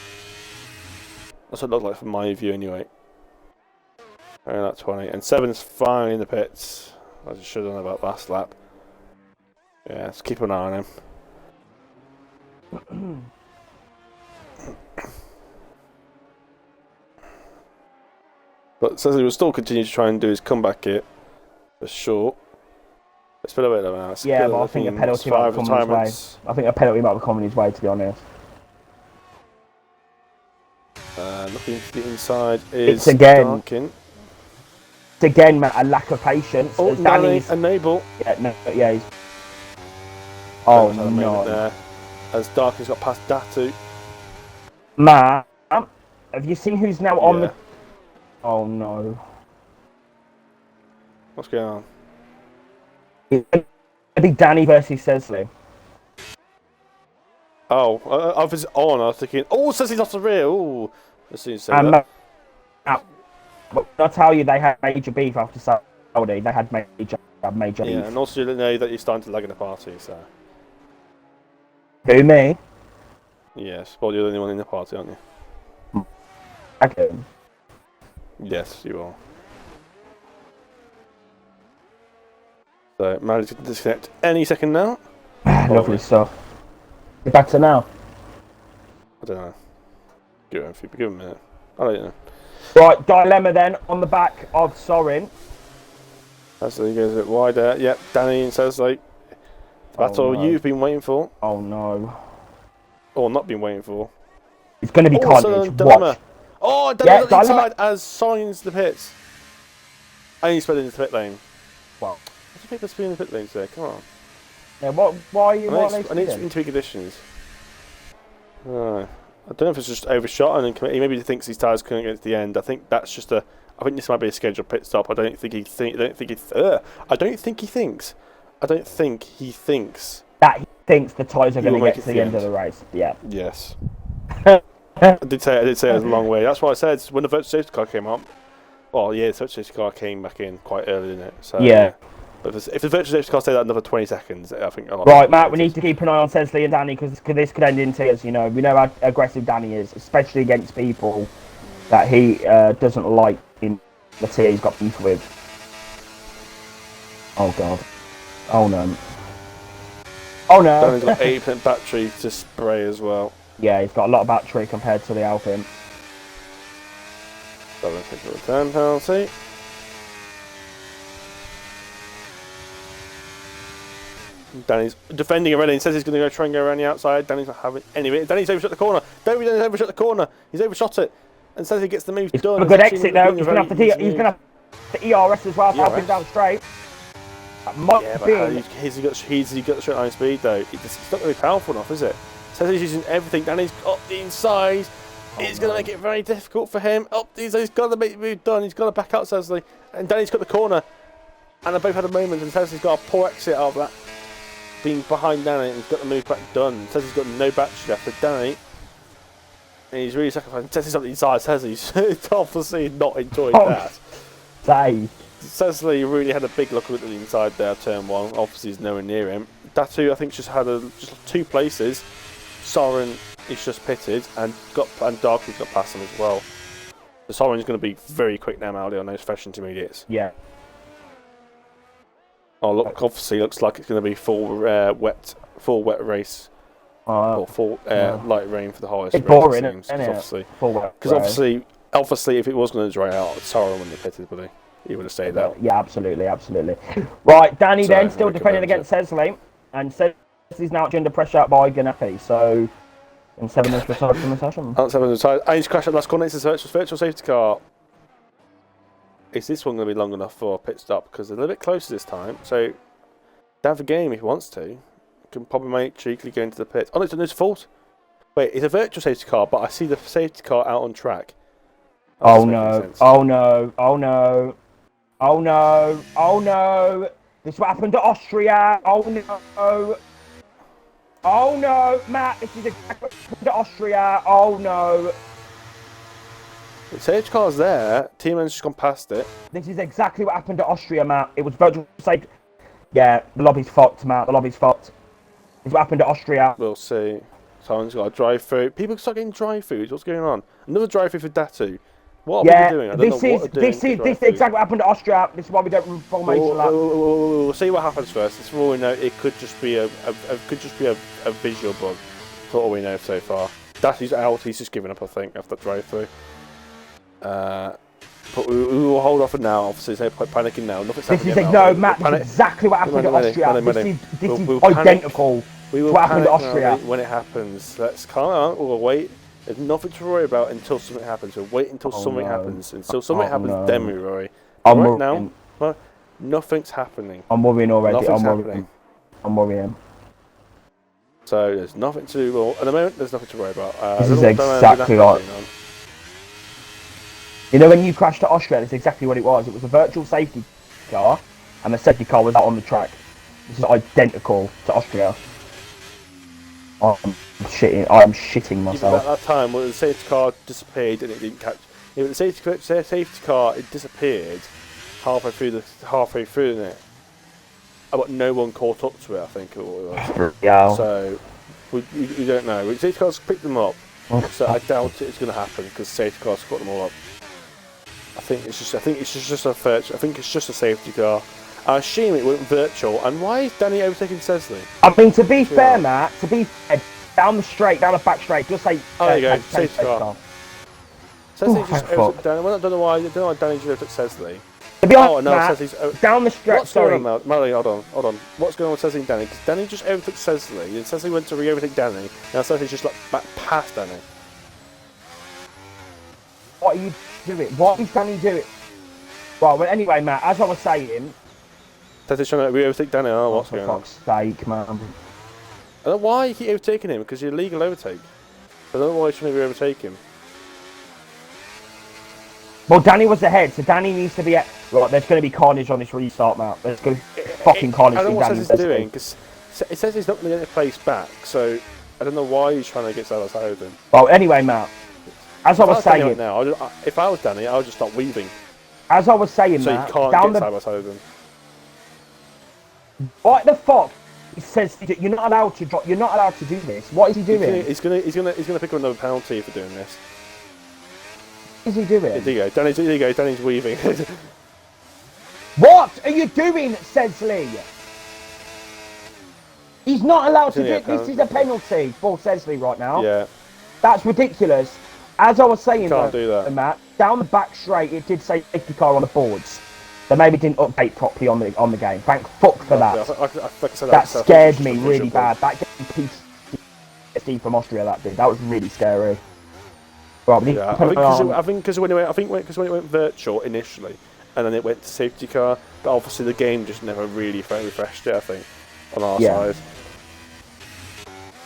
That's what it looked like from my view anyway. And that 20. And 7's finally in the pits. I just should have done about last lap. Yeah, let's keep an eye on him. But Cecily will still continue to try and do his comeback here. For sure. It's been a bit of an ass. Yeah, but I think a penalty might be coming his way. I think a penalty might be coming his way, to be honest. Looking to the inside is Darkin. It's again, Matt, a lack of patience. Oh, Danny's enable. Yeah, he's... Oh, no. There, as Darkin's got past Datu. Matt, have you seen who's now on the... Oh, no. What's going on? It's going to be Danny versus Cecily. Oh, I was on. I was thinking, oh, Cecily's off the rear. Oh, as soon as you say that. But I'll tell you, they had major beef after Saudi. They had major beef. Yeah, and also you know that you're starting to lag in the party, so... Who, me? Yes, well, you're the only one in the party, aren't you? Okay. Yes, you are. So, managed to disconnect any second now. Lovely stuff. You're better now? I don't know. Give him a minute. I don't know. Right, dilemma then on the back of Sorin. That's he goes a bit wider. Yep, Danny and says like the battle you've been waiting for. Oh no. Or not been waiting for. It's going to be carnage. Watch. Oh, Danny's on the inside as Sorin's the pits. And he's spreading into the pit lane. Wow. What's the people speeding in the pit lanes there? Come on. Yeah, why are you... I need to interview conditions. I don't know if it's just overshot and he maybe thinks his tyres couldn't get to the end. I think that's just a... I think this might be a scheduled pit stop. I don't think he thinks... That he thinks the tyres are going to get to the end of the race. Yeah. Yes. I did say it was a long way. That's why I said when the virtual safety car came up. Well, yeah, the virtual safety car came back in quite early, didn't it? So, yeah. But if the virtual safety car stayed that another 20 seconds, I think... Right, Matt, we need to keep an eye on Cecily and Danny because this could end in tears, you know. We know how aggressive Danny is, especially against people that he doesn't like in the tier he's got beef with. Oh, God. Oh, no. Oh, no. Danny's got 8% battery to spray as well. Yeah, he's got a lot of battery compared to the Alpine. Double pick up a return penalty. Danny's defending already and says he's going to try and go around the outside. Danny's not having any of it. Danny's overshot the corner. Danny's overshot the corner. He's overshot it and says he gets the move done. A good exit though. He's going to have the ERS as well, helping down straight. Yeah, but he's got the straight line speed though. It's not really powerful enough, is it? Says he's using everything. Danny's got the inside. It's going to make it very difficult for him. Oh, he's got to make the move done. He's got to back out Sesley. And Danny's got the corner. And they both had a moment, and Sesley's got a poor exit out of that. Being behind Danny, and he's got the move back done. Sesley's got no battery left for Danny. And he's really sacrificing. Sesley's on the inside. Sesley's obviously not enjoying that. Sesley really had a big look at the inside there, turn one. Obviously, he's nowhere near him. Datu, I think, just had just 2 places. Soren is just pitted, and Darky's got past him as well. So Soren's going to be very quick now, Maldy, on those fresh intermediates. Yeah. Oh, look! Obviously, looks like it's going to be full wet race. Or full light rain for the highest. It's boring, isn't it? Obviously, because obviously, if it was going to dry out, Soren wouldn't have pitted, would he? He would have stayed out. Yeah, absolutely. Right, Danny then still defending against Sesley, and Sesley's now under pressure by Ganappi. So, in 7 minutes retired from the session. 7 minutes retired. And he's crashed at last corner. It's a virtual safety car. Is this one going to be long enough for a pit stop? Because they're a little bit closer this time. So, down the game if he wants to. Can probably make cheekily go into the pit. Oh, it's his fault. Wait, it's a virtual safety car, but I see the safety car out on track. Oh no! Oh no! Oh no! Oh no! Oh no! This is what happened to Austria! Oh no! Oh no! Matt, this is exactly what happened to Austria! Oh no! The safety car's there. Teamman's just gone past it. This is exactly what happened to Austria, Matt. It was virtual safety. Yeah, the lobby's fucked, Matt. The lobby's fucked. This is what happened to Austria. We'll see. Someone's got a drive-through. People start getting drive-throughs. What's going on? Another drive-through for Datu. What are people doing? This is exactly what happened to Austria. This is why we don't run formation lap. We'll see what happens first. It's all we know. It could just be a visual bug. That's all we know so far. Datu's out. He's just given up, I think, after that drive-through. But we will hold off for now. Obviously, there's no point panicking now. Matt. This is exactly what happened to Austria. This is identical to what happened to Austria. When it happens, let's calm down. We'll wait. There's nothing to worry about until something happens. We'll wait until something happens. Until something happens, then we worry. Right now, nothing's happening. I'm worrying already. I'm worrying. So there's nothing to. Well, at the moment, there's nothing to worry about. This is exactly like. You know, when you crashed at Austria, that's exactly what it was. It was a virtual safety car, and the safety car was out on the track. This is identical to Austria. I'm shitting myself. At that time, when the safety car disappeared and it didn't catch. Yeah, the safety car, it disappeared halfway through, didn't it? But no one caught up to it, I think it was. Yeah. So we don't know. The safety cars picked them up. So I doubt it's going to happen because safety cars got them all up. I think it's just a safety car. I assume it went virtual. And why is Danny overtaking Sesley? I mean, to be fair, Matt, down the back straight, just say. Oh, there you go, safety car. Sesley just overtook Danny. Well, I don't know why Danny just overtook Sesley. To be honest, Matt, down the straight. What's going on, Melody? Hold on. What's going on with Sesley and Danny? Because Danny just overtook Sesley, and Sesley went to re-overtake Danny. Now Sesley's just back past Danny. What are you doing? What is Danny doing? Right, well, anyway, Matt, as I was saying... Sesley's trying to re-overtake Danny. Oh, what's going on? For fuck's sake, man. I don't know why you keep overtaking him, because you're illegal overtake. I don't know why you're trying to re-overtake him. Well, Danny was ahead, so Danny needs to be at... Right, there's going to be carnage on this restart, Matt. There's going to be fucking carnage. I don't know what Sesley's doing, because it says he's not going to get the place back, so I don't know why he's trying to get Salas out of him. Well, anyway, Matt, as I was saying... Now, if I was Danny, I would just start weaving. As I was saying, so Matt... So you can't get Salas out of him. What the fuck? He says you're not allowed to drop. You're not allowed to do this. What is he doing? He's gonna pick up another penalty for doing this. What is he doing? There you go. Danny's weaving. What are you doing, Sesley? He's not allowed to do it. This is a penalty for Sesley right now. Yeah. That's ridiculous. As I was saying, can't do that. Matt, down the back straight, it did say safety car on the boards. They maybe didn't update properly on the game. Thank fuck for that. That scared me really bad. That gave me PTSD from Austria. That did. That was really scary. Right, yeah, I think because when it went virtual initially, and then it went to safety car, but obviously the game just never really refreshed it. I think on our side.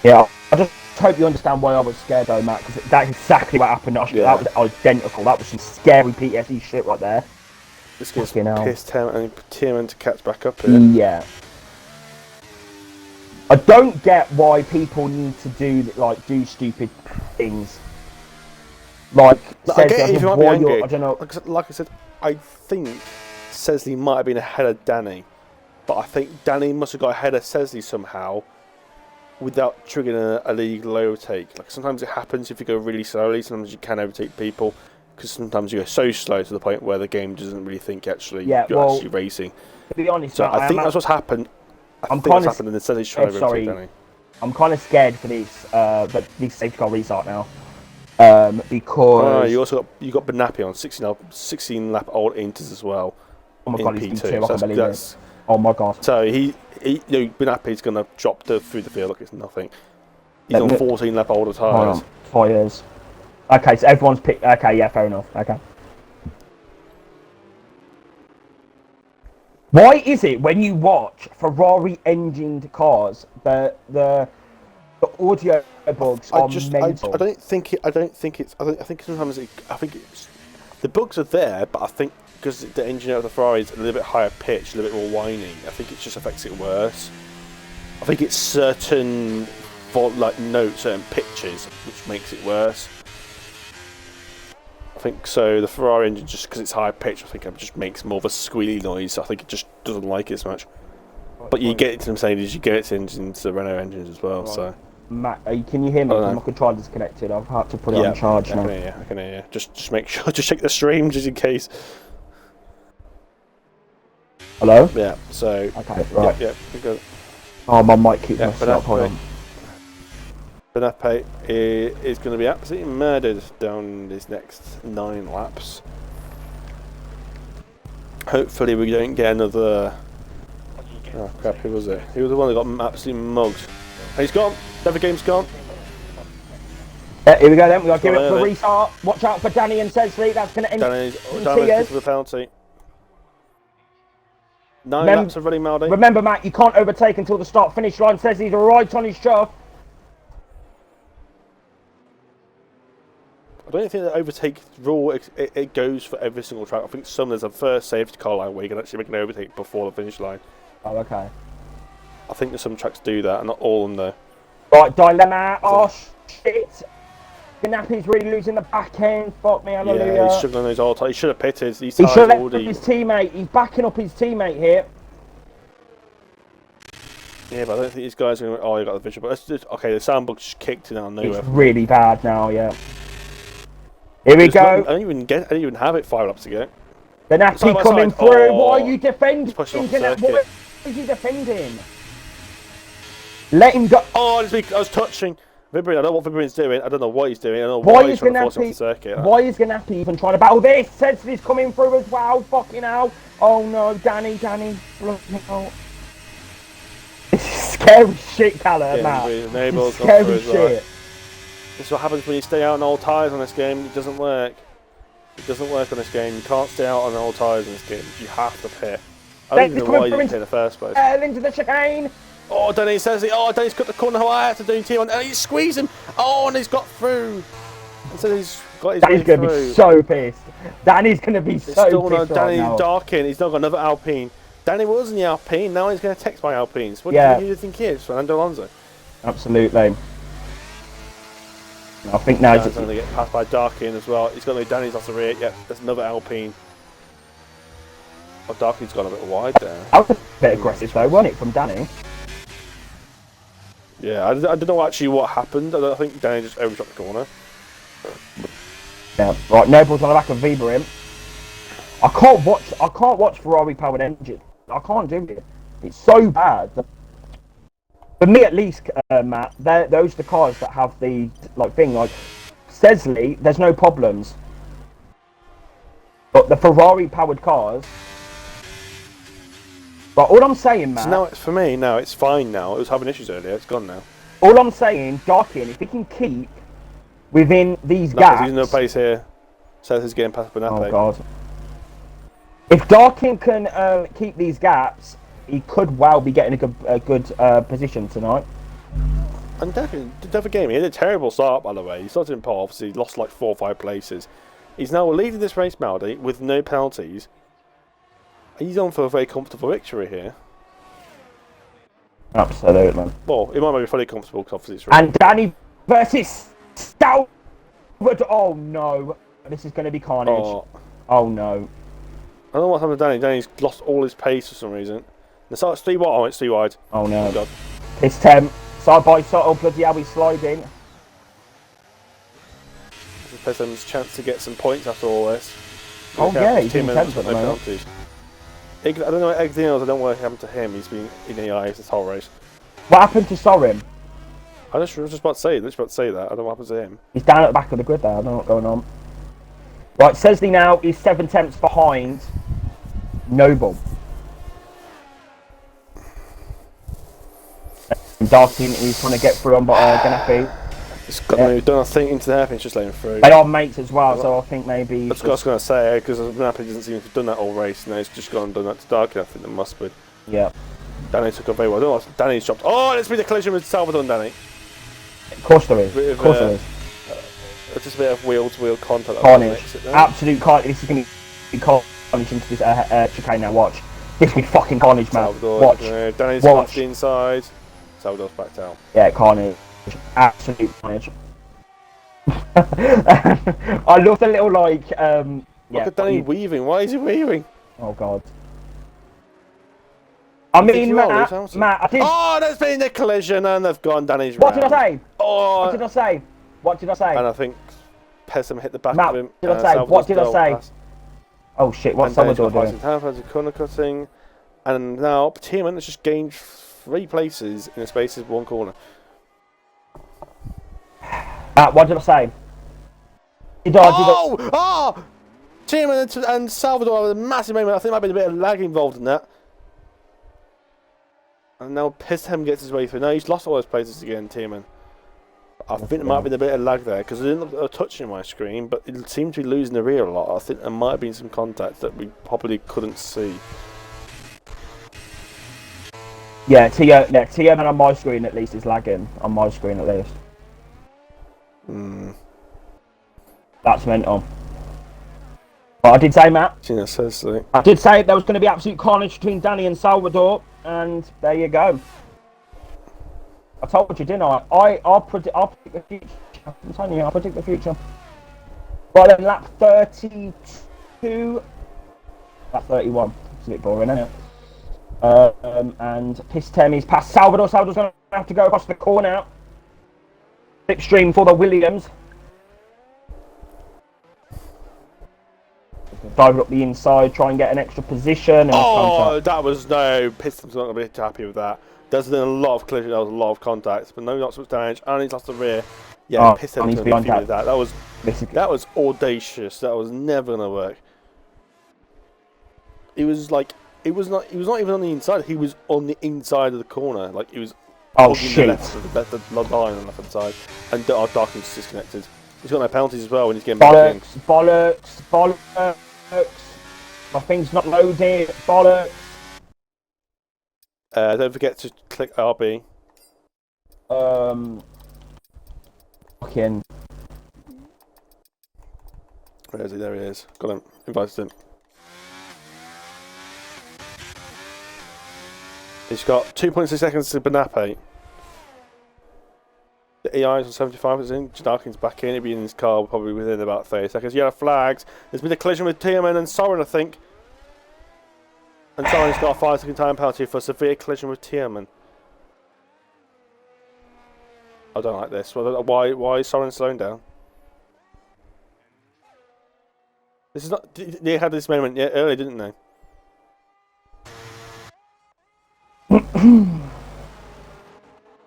Yeah, I just hope you understand why I was scared though, Matt, because that's exactly what happened. That was identical. That was some scary PTSD shit right there. This guy's pissed him and Tierman to catch back up here. Yeah. I don't get why people need to do stupid things. Like, I get it if you might be angry. I don't know. Like I said, I think Sesley might have been ahead of Danny, but I think Danny must have got ahead of Sesley somehow without triggering a legal overtake. Like sometimes it happens if you go really slowly. Sometimes you can overtake people because sometimes you go so slow to the point where the game doesn't really think you're actually racing. To be honest, so I think that's what's happened. I'm kind of and then Sesley's trying to overtake Danny. I'm kind of scared for these safety car restart now. Because you got Benapi on 16 lap old Inters as well. Oh my god, he's P2. I can believe it. Oh my god. So Benapi's going to drop through the field like it's nothing. He's on 14 lap older tyres. Tyres. Okay, so everyone's picked. Okay, yeah, fair enough. Okay. Why is it when you watch Ferrari engined cars, the audio bugs are mental? I think sometimes the bugs are there, but I think because the engine of the Ferrari is a little bit higher pitch, a little bit more whiny, I think it just affects it worse. I think it's certain notes, certain pitches, which makes it worse. I think so. The Ferrari engine, just because it's high pitch, I think it just makes more of a squealy noise. I think it just doesn't like it as much. But you get it to Mercedes, you get it into the Renault engines as well. Right. So, Matt, can you hear me? My controller disconnected. I've had to put it on charge now. I can hear you. Just make sure, just check the stream just in case. Hello? Yeah. So. Okay. Right. Yeah. Go. Oh, my mic keeps messing up. Hold on. Benapi is going to be absolutely murdered down these next 9 laps. Hopefully we don't get another... Oh crap, who was it? He was the one that got absolutely mugged. And he's gone. Never game's gone. Here we go then. We've got to give it for the restart. Watch out for Danny and Sesley. That's going to end. Danny's for the penalty. 9 laps of running, Maldi. Remember, Matt, you can't overtake until the start-finish line says he's right on his chuff. I don't think the overtake rule it goes for every single track. I think there's a first safety car line where you can actually make an overtake before the finish line. Oh, okay. I think some tracks do that, and not all of them though. Right, dilemma. Oh shit! Benapi's really losing the back end. Fuck me, hallelujah. Yeah, he's struggling on those old tyres. He should have pitted. He should have left his teammate. He's backing up his teammate here. Yeah, but I don't think these guys are going to... Oh, you got the visual. But okay, the sound bug just kicked in out of nowhere. It's really bad now, yeah. Here we go. I didn't even have it 5 laps ago. Benapi coming through. Oh, why are you defending? What is he defending? Let him go. Oh, I was touching. Vibrin, I don't know what Vibrin's doing. I don't know what he's doing. I don't know why he's trying to force him off the circuit. Why is Benapi even trying to battle this? Sesley's coming through as well. Fucking hell. Oh no, Danny. Bloody hell. This is scary shit, Callum, Matt. Scary shit. This is what happens when you stay out on old tyres on this game. It doesn't work. It doesn't work on this game. You can't stay out on old tyres in this game. You have to pit. I don't even know why you didn't pit in the first place. Into the chicane. Oh, Danny says, Danny's cut the corner. How I had to do T1. And he's squeezing. Oh, and he's got through. And so he's got his Danny's going to be so pissed. Danny's going to be so pissed. Danny's darking. He's not got another Alpine. Danny was in the Alpine. Now he's going to text my Alpines. What do you think he is? Fernando Alonso. Absolutely. I think now he's going to get passed by Darkin as well. He's got no Danny's off the rear. Yeah, there's another Alpine. Oh, Darkin's gone a bit wide there. That was a bit aggressive though, wasn't it, from Danny? Yeah, I don't know actually what happened. I think Danny just overshot the corner. Yeah, right. Noble's on the back of Vibrin. I can't watch Ferrari powered engine. I can't do it. It's so bad. For me, at least, Matt, those are the cars that have the thing. Like Sesley, there's no problems, but the Ferrari-powered cars. But all I'm saying, Matt. So now, for me, now it's fine. Now it was having issues earlier. It's gone now. All I'm saying, Darkin, if he can keep within these gaps. He's no pace here. Says he's getting past Benapi. Oh God. If Darkin can keep these gaps, he could well be getting a good position tonight. And definitely game. He had a terrible start, by the way. He started in pole, obviously lost like 4 or 5 places. He's now leading this race, Maldi, with no penalties. He's on for a very comfortable victory here. Absolutely. Well, it might not be fully comfortable because obviously it's real. And Danny versus Stout. Oh no, this is going to be carnage. Oh no. I don't know what happened to Danny. Danny's lost all his pace for some reason. The start's 3 wide. Oh, it's 3 wide. Oh no. Oh, God. It's 10. Side by side. Oh bloody hell, he's sliding. This is Pessim's chance to get some points after all this. Oh yeah, he's in 10th at the moment. I don't know what Egg-Daniels, I don't know what happened to him. He's been in the eyes this whole race. What happened to Sorin? I was just about to say that. I don't know what happened to him. He's down at the back of the grid there. I don't know what's going on. Right, Sesley now is 7 tenths behind Noble. Darkin is trying to get through on Ganappi. It's got done nothing into the hairpin, it's just letting him through. They are mates as well, so I think maybe... That's what I was going to say, because Ganappi doesn't seem to have done that all race, and he's just gone and done that to Darkin. I think there must be. Yeah. Danny took up very well. I don't know what Danny's dropped. Oh, let's be the collision with Salvador and Danny. Of course there is. Of course there is. Just a bit of wheel-to-wheel contact. Carnage. Absolute carnage. This is going to be carnage into this chicane now. Watch. This will be fucking carnage, man. Salvador, watch. Danny's gone to the inside. Salvador's backed out. Yeah, carnage. Absolute carnage. I love the little, like... Look at Danny weaving. Why is he weaving? Oh, God. I mean, Matt, I did... Oh, there's been the collision and they've gone Danny's round. What did I say? Oh. What did I say? What did I say? And I think Pessim hit the back Matt, of him. What did I say? What did I say? Oh shit, what's Salvador doing? Corner cutting. And now Tierman has just gained 3 places in the space of 1 corner. What did I say? Oh! Tierman and Salvador have a massive moment. I think there might be a bit of lag involved in that. And now Pistham gets his way through. Now he's lost all those places again, Tierman. I think there might have been a bit of lag there because I didn't look at a touch in my screen, but it seemed to be losing the rear a lot. I think there might have been some contact that we probably couldn't see. Yeah, Tierman on my screen at least is lagging. On my screen at least. That's mental. But I did say, Matt. Gina says so. I did say there was going to be absolute carnage between Danny and Salvador, and there you go. I told you, didn't I? I'll predict the future. I'm telling you, I'll predict the future. Right then, lap 32. Lap 31. It's a bit boring, isn't it? And Pistemi's past Salvador. Salvador's going to have to go across the corner. Slipstream for the Williams. Dive up the inside, try and get an extra position. And that was no. Piston's not going to be happy with that. There's been a lot of collision, there was a lot of contacts, but no, not so much damage. And he's lost the rear. Yeah, Piston's going to be happy with that. That was audacious. That was never going to work. It was like he was not even on the inside. He was on the inside of the corner. Like he was. Oh shit! The line on the left hand side, and our Darkness disconnected. He's got no penalties as well when he's getting back in. Bollocks. My thing's not loaded. Bollocks. Don't forget to click RB. Fucking. Where is he? There he is. Got him. Invited him. He's got 2.6 seconds to Benape. The EI is on 75, is in. Darkin's back in. He'll be in his car probably within about 30 seconds. Yellow flags. There's been a collision with Tierman and Soren, I think. And Soren's got a 5-second time penalty for a severe collision with Tierman. I don't like this. Why is Soren slowing down? This is not. They had this moment earlier, didn't they?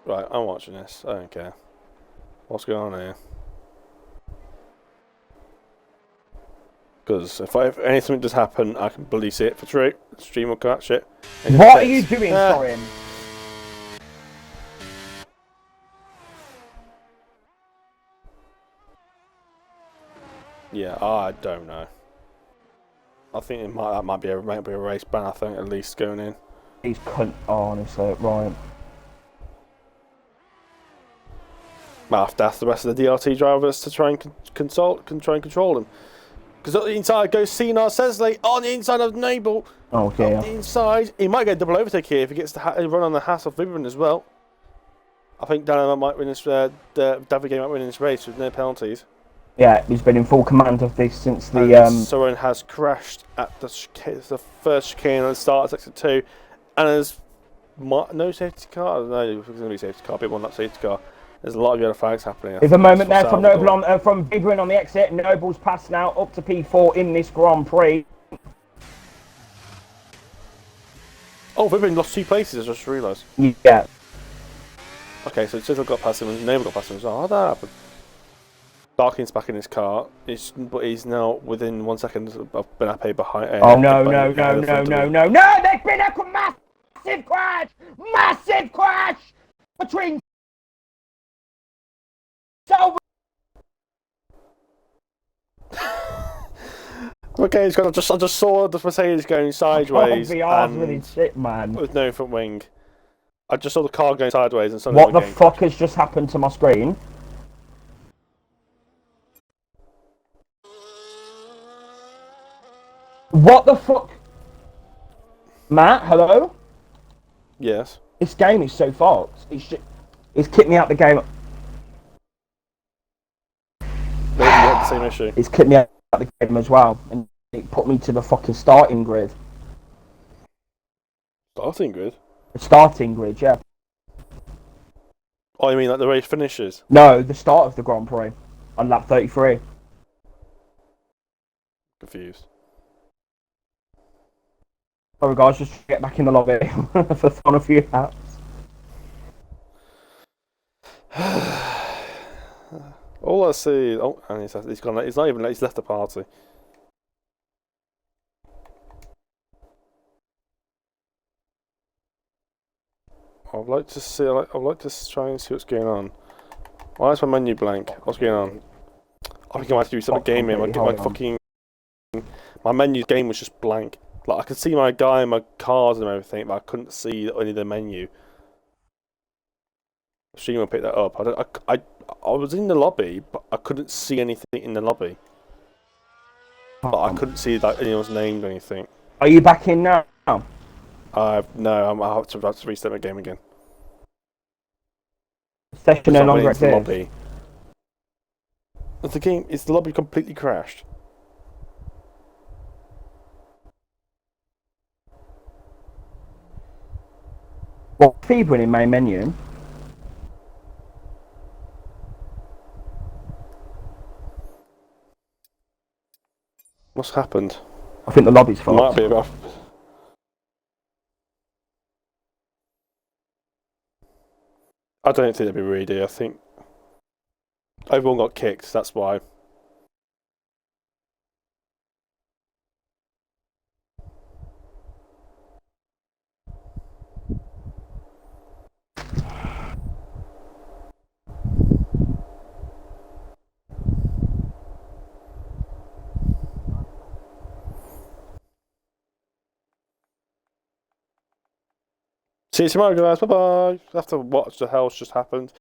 Right, I'm watching this. I don't care. What's going on here? Because if anything does happen, I can bloody see it for true. The stream will catch it. What are you doing, Soren? Yeah, I don't know. I think that might be a race ban. I think at least going in. He's cunt. Oh, honestly, right. Might have to ask the rest of the DRT drivers to try and control them. Because on the inside goes Sinar Sesley on the inside of Nabel. Okay. On the inside, he might get a double overtake here if he gets to run on the Haas of Vivian as well. I think Daniel might win this. David Gay might win this race with no penalties. Yeah, he's been in full command of this since the. Soren has crashed at the first chicane at the start of sector 2, and there's no safety car. No, there's going to be a safety car, a bit more than that safety car. There's a lot of yellow flags happening. There's a moment there from Noble from Vivian on the exit. Noble's passed now up to P4 in this Grand Prix. Oh, Vivian lost 2 places. I just realised. Yeah. Okay, so Sizzle got past him and Nabel got past him as well. How'd that happen? Darkin's back in his car, but he's now within 1 second of Benape behind. Oh no! There's been a massive crash between. So. Okay, I just saw the Mercedes going sideways with his shit, man. With no front wing. I just saw the car going sideways and suddenly. What the fuck has just happened to my screen? What the fuck? Matt, hello? Yes. This game is so fucked. It's kicked me out the game. Maybe you had the same issue. It's kicked me out the game as well. And it put me to the fucking starting grid. Starting grid? The starting grid, yeah. Oh, you mean like the race finishes? No, the start of the Grand Prix. On lap 33. Confused. Sorry guys, just get back in the lobby for fun a few laps. All I see. Oh, and he's gone. He's not even. He's left the party. I'd like to see. I'd like to try and see what's going on. Why is my menu blank? What's going on? I think I might have to do some gaming. My menu game was just blank. Like I could see my guy and my cars and everything, but I couldn't see any of the menu. Streamer picked that up. I was in the lobby, but I couldn't see anything in the lobby. But I couldn't see that anyone's named or anything. Are you back in now? No, I have to reset my game again. Session no longer exists. Lobby. Is the lobby completely crashed? What feed in main menu? What's happened? I think the lobby's fucked. Might be about. I don't think they'd be ready. I think everyone got kicked. That's why. See you tomorrow, guys. Bye bye. Have to watch the hell's just happened.